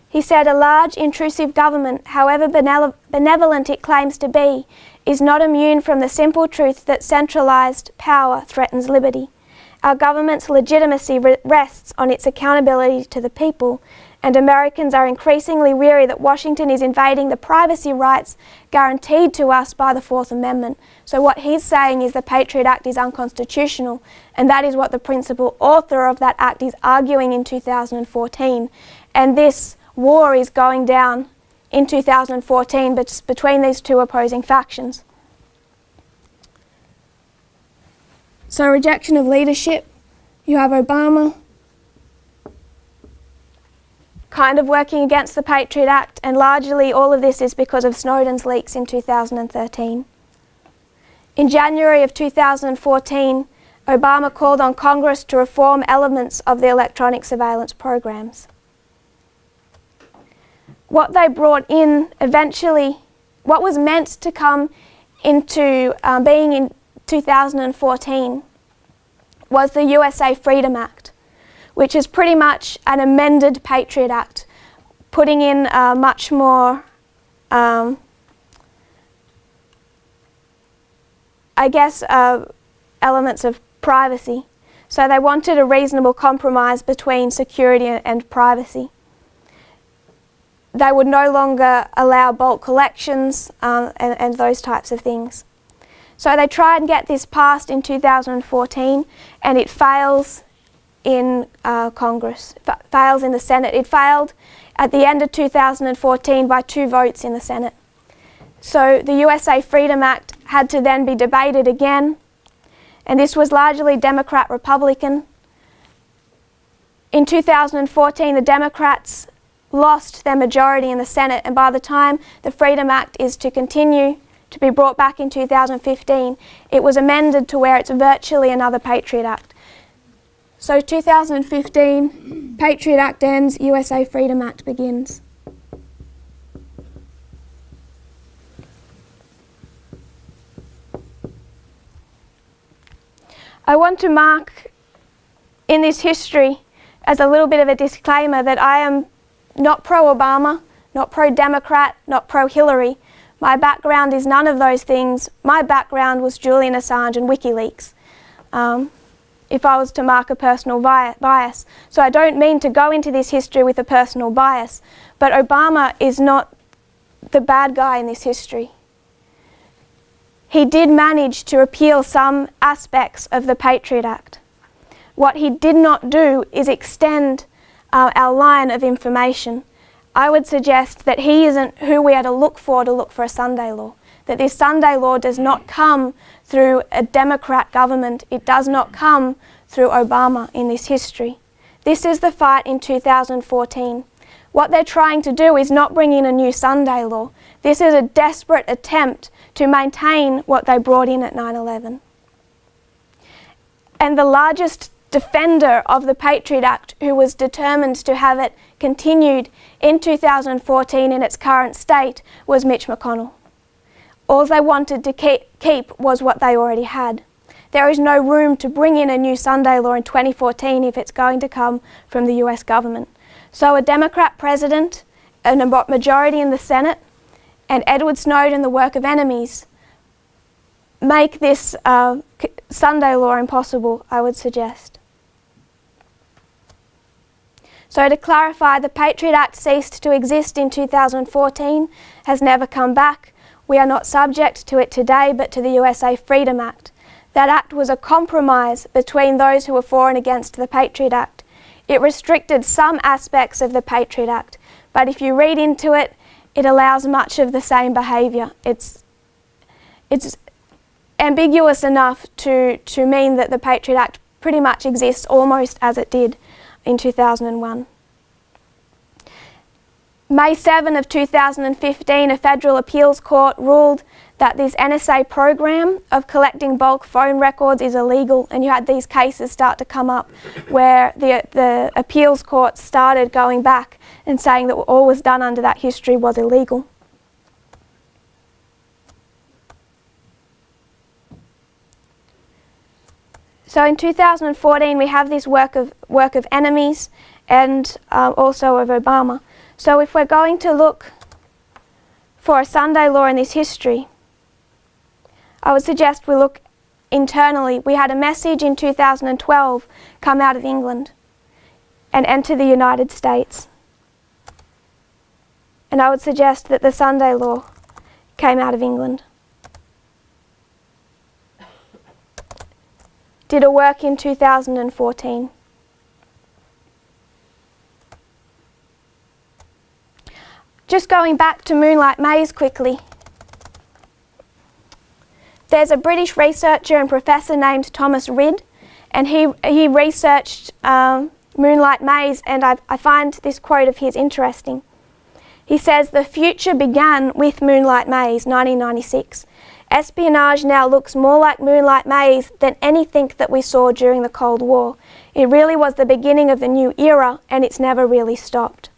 He said, "A large, intrusive government, however benevolent it claims to be, is not immune from the simple truth that centralized power threatens liberty. Our government's legitimacy rests on its accountability to the people, and Americans are increasingly weary that Washington is invading the privacy rights guaranteed to us by the Fourth Amendment." So what he's saying is the Patriot Act is unconstitutional, and that is what the principal author of that act is arguing in 2014. And this war is going down in 2014 between these two opposing factions. So rejection of leadership, you have Obama kind of working against the Patriot Act, and largely all of this is because of Snowden's leaks in 2013. In January of 2014, Obama called on Congress to reform elements of the electronic surveillance programs. What they brought in eventually, what was meant to come into being in 2014 was the USA Freedom Act, which is pretty much an amended Patriot Act, putting in much more, elements of privacy. So they wanted a reasonable compromise between security and privacy. They would no longer allow bulk collections and those types of things. So they tried and get this passed in 2014, and it fails in Congress, fails in the Senate. It failed at the end of 2014 by 2 votes in the Senate. So the USA Freedom Act had to then be debated again, and this was largely Democrat-Republican. In 2014, the Democrats lost their majority in the Senate, and by the time the Freedom Act is to continue to be brought back in 2015, it was amended to where it's virtually another Patriot Act. So 2015, Patriot Act ends, USA Freedom Act begins. I want to mark in this history as a little bit of a disclaimer that I am not pro-Obama, not pro-Democrat, not pro-Hillary. My background is none of those things. My background was Julian Assange and WikiLeaks, if I was to mark a personal bias. So I don't mean to go into this history with a personal bias, but Obama is not the bad guy in this history. He did manage to repeal some aspects of the Patriot Act. What he did not do is extend our line of information. I would suggest that he isn't who we are to look for a Sunday law. That this Sunday law does not come through a Democrat government. It does not come through Obama in this history. This is the fight in 2014. What they're trying to do is not bring in a new Sunday law. This is a desperate attempt to maintain what they brought in at 9/11. And the largest defender of the Patriot Act who was determined to have it continued in 2014 in its current state was Mitch McConnell. All they wanted to keep was what they already had. There is no room to bring in a new Sunday law in 2014 if it's going to come from the US government. So a Democrat president and a majority in the Senate and Edward Snowden, the work of enemies, make this Sunday law impossible, I would suggest. So to clarify, the Patriot Act ceased to exist in 2014, has never come back. We are not subject to it today, but to the USA Freedom Act. That act was a compromise between those who were for and against the Patriot Act. It restricted some aspects of the Patriot Act, but if you read into it, it allows much of the same behaviour. It's ambiguous enough to mean that the Patriot Act pretty much exists almost as it did in 2001. May 7 of 2015, a federal appeals court ruled that this NSA program of collecting bulk phone records is illegal, and you had these cases start to come up where the appeals court started going back and saying that all was done under that history was illegal. So in 2014 we have this work of enemies and also of Obama. So if we're going to look for a Sunday law in this history, I would suggest we look internally. We had a message in 2012 come out of England and enter the United States. And I would suggest that the Sunday law came out of England. Did a work in 2014. Just going back to Moonlight Maze quickly. There's a British researcher and professor named Thomas Rid, and he researched Moonlight Maze, and I find this quote of his interesting. He says, "The future began with Moonlight Maze, 1996. Espionage now looks more like Moonlight Maze than anything that we saw during the Cold War. It really was the beginning of the new era, and it's never really stopped."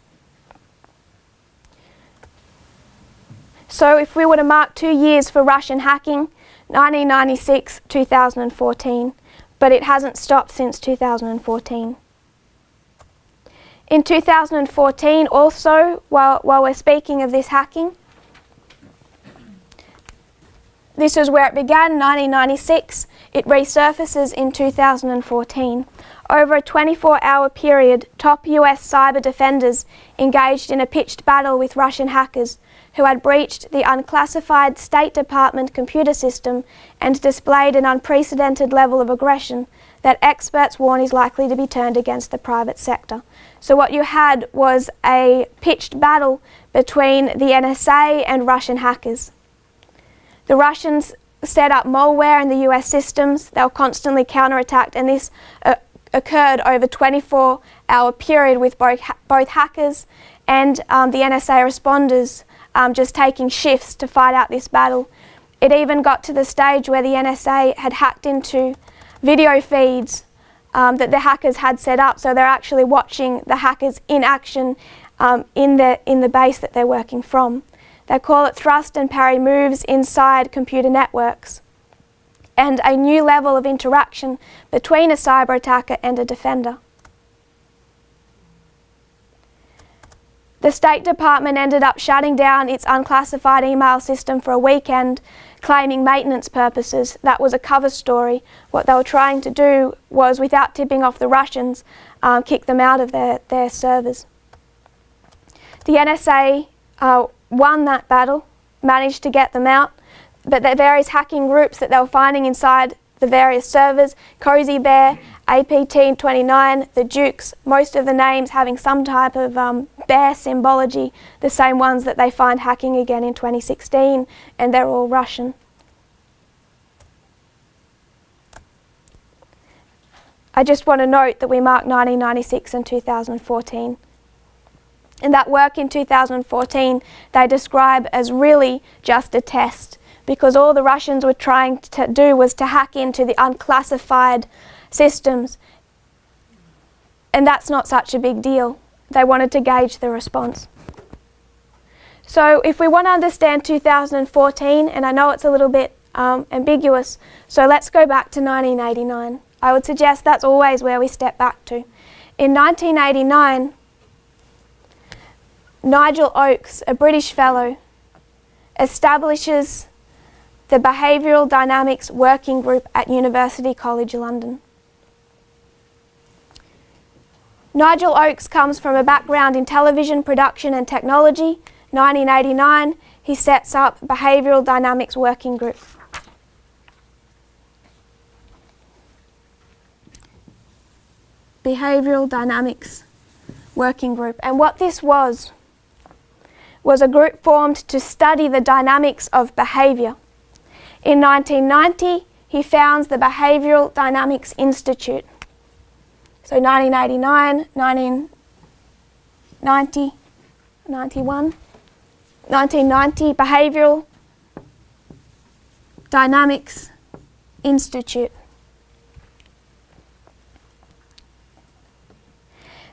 So if we were to mark 2 years for Russian hacking, 1996, 2014, but it hasn't stopped since 2014. In 2014 also, while we're speaking of this hacking, this is where it began, 1996. It resurfaces in 2014. Over a 24-hour period, top US cyber defenders engaged in a pitched battle with Russian hackers who had breached the unclassified State Department computer system and displayed an unprecedented level of aggression that experts warn is likely to be turned against the private sector. So what you had was a pitched battle between the NSA and Russian hackers. The Russians set up malware in the US systems. They were constantly counterattacked, and this occurred over a 24-hour period with both hackers and the NSA responders just taking shifts to fight out this battle. It even got to the stage where the NSA had hacked into video feeds that the hackers had set up, so they're actually watching the hackers in action in the base that they're working from. They call it thrust and parry moves inside computer networks, and a new level of interaction between a cyber attacker and a defender. The State Department ended up shutting down its unclassified email system for a weekend, claiming maintenance purposes. That was a cover story. What they were trying to do was, without tipping off the Russians, kick them out of their servers. The NSA won that battle, managed to get them out, but the various hacking groups that they were finding inside the various servers, Cozy Bear, APT29, the Dukes, most of the names having some type of bear symbology, the same ones that they find hacking again in 2016, and they're all Russian. I just want to note that we mark 1996 and 2014. And that work in 2014 they describe as really just a test, because all the Russians were trying to do was to hack into the unclassified systems And that's not such a big deal. They wanted to gauge the response. So if we want to understand 2014, and I know it's a little bit ambiguous, so let's go back to 1989. I would suggest that's always where we step back to. In 1989, Nigel Oakes, a British fellow, establishes the Behavioural Dynamics Working Group at University College London. Nigel Oakes comes from a background in television production and technology. 1989, he sets up Behavioural Dynamics Working Group. Behavioural Dynamics Working Group. And what this was a group formed to study the dynamics of behaviour. In 1990, he founds the Behavioural Dynamics Institute. So 1989, 1990, 91, 1990, Behavioural Dynamics Institute.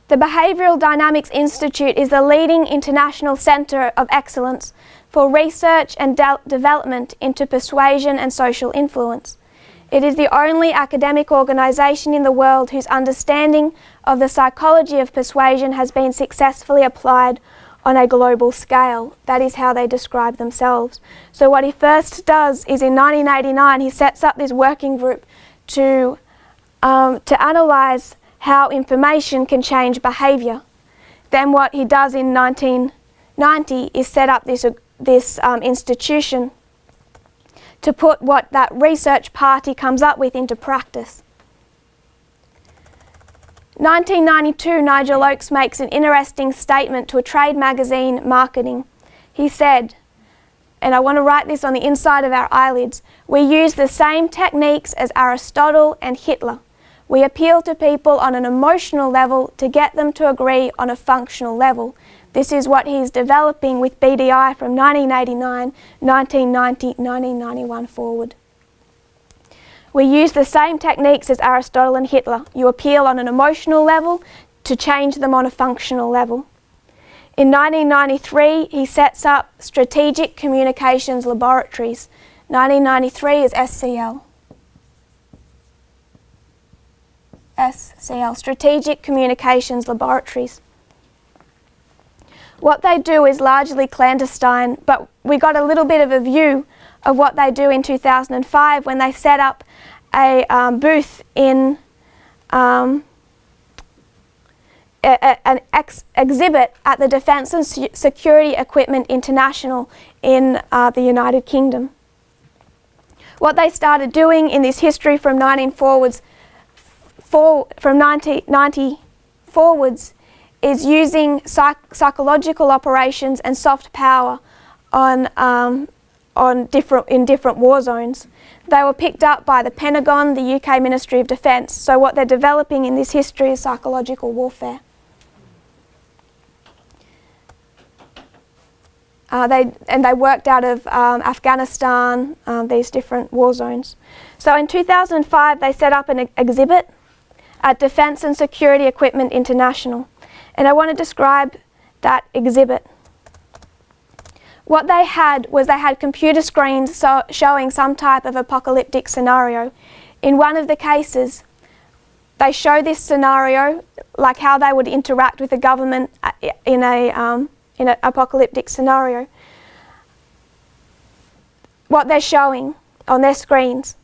The Behavioural Dynamics Institute is the leading international centre of excellence for research and development into persuasion and social influence. It is the only academic organisation in the world whose understanding of the psychology of persuasion has been successfully applied on a global scale. That is how they describe themselves. So what he first does is in 1989 he sets up this working group to analyse how information can change behaviour. Then what he does in 1990 is set up this institution to put what that research party comes up with into practice. 1992, Nigel Oakes makes an interesting statement to a trade magazine, Marketing. He said, and I want to write this on the inside of our eyelids, "We use the same techniques as Aristotle and Hitler. We appeal to people on an emotional level to get them to agree on a functional level." This is what he's developing with BDI from 1989, 1990, 1991 forward. We use the same techniques as Aristotle and Hitler. You appeal on an emotional level to change them on a functional level. In 1993, he sets up Strategic Communications Laboratories. 1993 is SCL. SCL, Strategic Communications Laboratories. What they do is largely clandestine, but we got a little bit of a view of what they do in 2005 when they set up a booth in an exhibit at the Defence and Security Equipment International in the United Kingdom. What they started doing in this history from 1990 forwards is using psychological operations and soft power in different war zones. They were picked up by the Pentagon, the UK Ministry of Defence. So what they're developing in this history is psychological warfare. They worked out of Afghanistan, these different war zones. So in 2005, they set up an exhibit at Defence and Security Equipment International. And I want to describe that exhibit. What they had was computer screens showing some type of apocalyptic scenario. In one of the cases, they show this scenario, like how they would interact with the government in an apocalyptic scenario. What they're showing on their screens.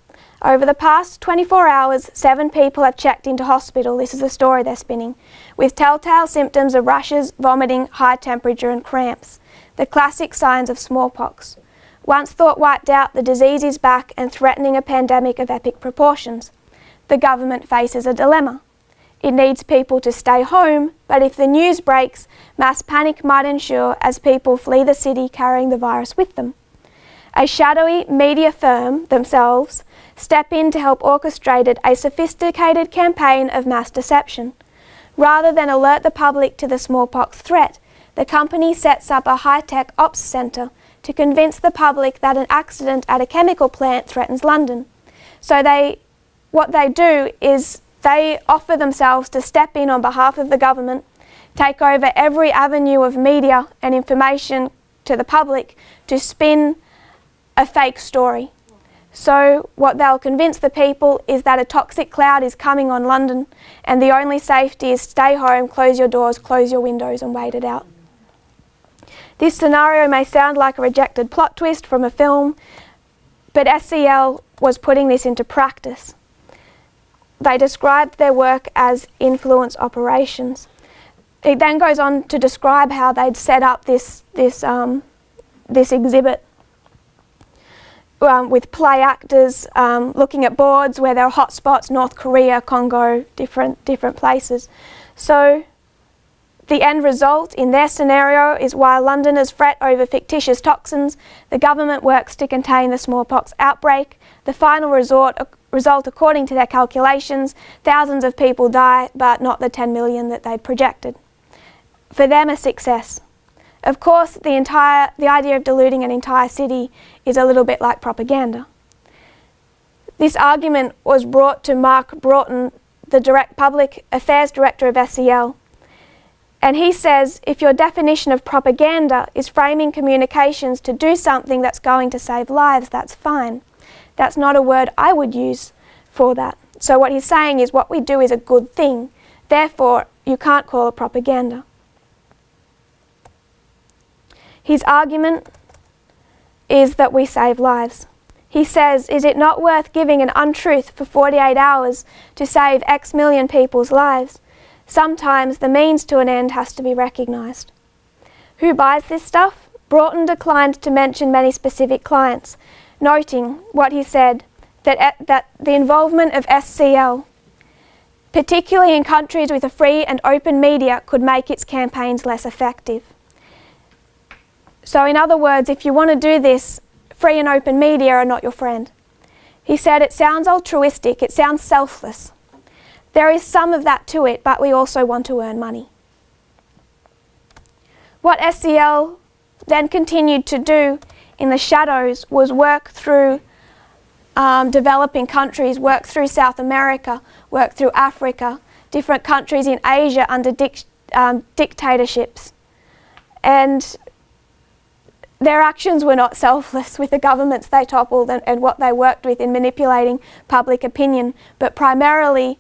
Over the past 24 hours, 7 people have checked into hospital. This is the story they're spinning, with telltale symptoms of rashes, vomiting, high temperature and cramps, the classic signs of smallpox. Once thought wiped out, the disease is back and threatening a pandemic of epic proportions. The government faces a dilemma. It needs people to stay home, but if the news breaks, mass panic might ensue as people flee the city carrying the virus with them. A shadowy media firm themselves step in to help orchestrate a sophisticated campaign of mass deception. Rather than alert the public to the smallpox threat, the company sets up a high-tech ops centre to convince the public that an accident at a chemical plant threatens London. So what they do is They offer themselves to step in on behalf of the government, take over every avenue of media and information to the public to spin a fake story. So what they'll convince the people is that a toxic cloud is coming on London and the only safety is stay home, close your doors, close your windows and wait it out. This scenario may sound like a rejected plot twist from a film, but SCL was putting this into practice. They described their work as influence operations. It then goes on to describe how they'd set up this exhibit with play actors looking at boards where there are hotspots, North Korea, Congo, different places. So the end result in their scenario is while Londoners fret over fictitious toxins, the government works to contain the smallpox outbreak. The final result, according to their calculations, thousands of people die, but not the 10 million that they'd projected. For them, a success. Of course, the idea of diluting an entire city is a little bit like propaganda. This argument was brought to Mark Broughton, the Public Affairs Director of SCL, and he says, if your definition of propaganda is framing communications to do something that's going to save lives, that's fine. That's not a word I would use for that. So what he's saying is what we do is a good thing. Therefore, you can't call it propaganda. His argument is that we save lives. He says, is it not worth giving an untruth for 48 hours to save X million people's lives? Sometimes the means to an end has to be recognised. Who buys this stuff? Broughton declined to mention many specific clients, noting what he said, that the involvement of SCL, particularly in countries with a free and open media, could make its campaigns less effective. So in other words, if you want to do this, free and open media are not your friend. He said it sounds altruistic, it sounds selfless. There is some of that to it, but we also want to earn money. What SCL then continued to do in the shadows was work through developing countries, work through South America, work through Africa, different countries in Asia under dictatorships. And their actions were not selfless with the governments they toppled and what they worked with in manipulating public opinion, but primarily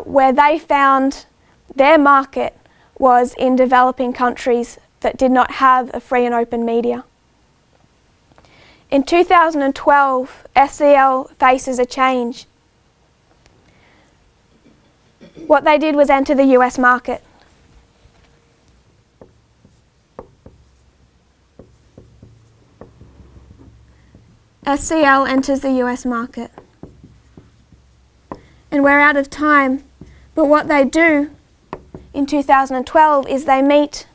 where they found their market was in developing countries that did not have a free and open media. In 2012, SCL faces a change. What they did was enter the US market. SCL enters the US market. And we're out of time, but what they do in 2012 is they meet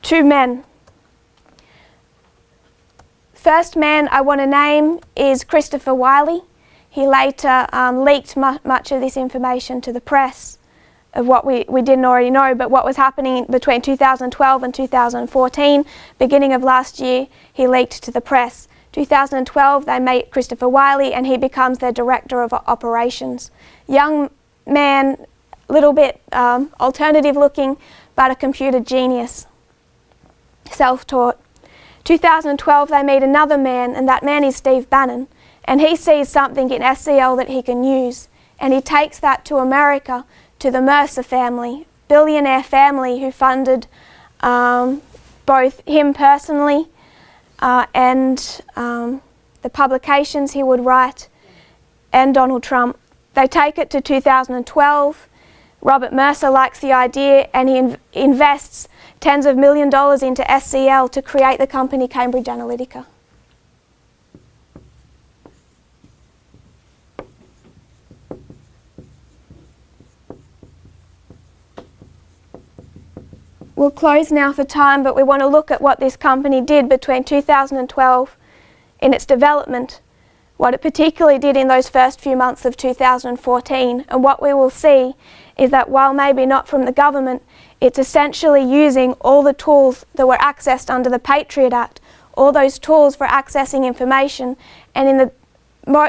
two men. First man I want to name is Christopher Wiley. He later leaked much of this information to the press of what we didn't already know, but what was happening between 2012 and 2014, beginning of last year, he leaked to the press. 2012, they meet Christopher Wiley and he becomes their director of operations. Young man, little bit alternative looking, but a computer genius, self-taught. 2012, they meet another man, and that man is Steve Bannon, and he sees something in SCL that he can use, and he takes that to America, to the Mercer family, billionaire family who funded both him personally and the publications he would write, and Donald Trump. They take it to 2012. Robert Mercer likes the idea and he invests tens of millions of dollars into SCL to create the company Cambridge Analytica. We'll close now for time, but we want to look at what this company did between 2012 in its development, what it particularly did in those first few months of 2014, and what we will see is that while maybe not from the government, it's essentially using all the tools that were accessed under the Patriot Act, all those tools for accessing information, and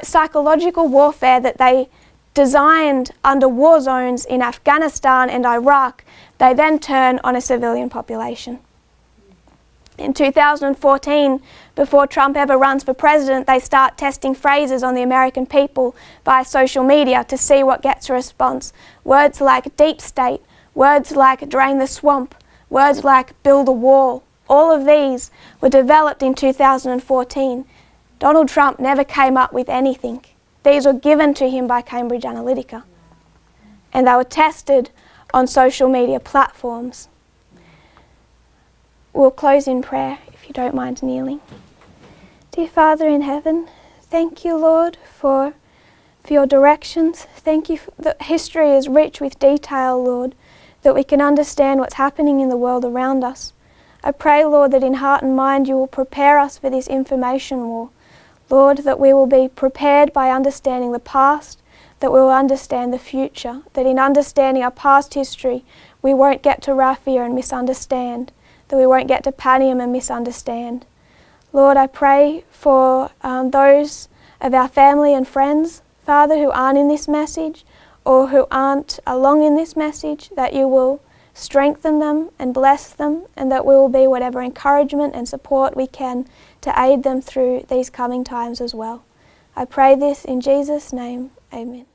psychological warfare that they designed under war zones in Afghanistan and Iraq, they then turn on a civilian population. In 2014, before Trump ever runs for president, they start testing phrases on the American people via social media to see what gets a response. Words like deep state, words like drain the swamp, words like build a wall. All of these were developed in 2014. Donald Trump never came up with anything. These were given to him by Cambridge Analytica. And they were tested on social media platforms. We'll close in prayer, if you don't mind kneeling. Dear Father in heaven, thank you, Lord, for your directions. Thank you that history is rich with detail, Lord, that we can understand what's happening in the world around us. I pray, Lord, that in heart and mind you will prepare us for this information war. Lord, that we will be prepared by understanding the past, that we will understand the future, that in understanding our past history, we won't get to Raphia and misunderstand, that we won't get to Panium and misunderstand. Lord, I pray for those of our family and friends, Father, who aren't in this message or who aren't along in this message, that you will strengthen them and bless them, and that we will be whatever encouragement and support we can to aid them through these coming times as well. I pray this in Jesus' name, amen.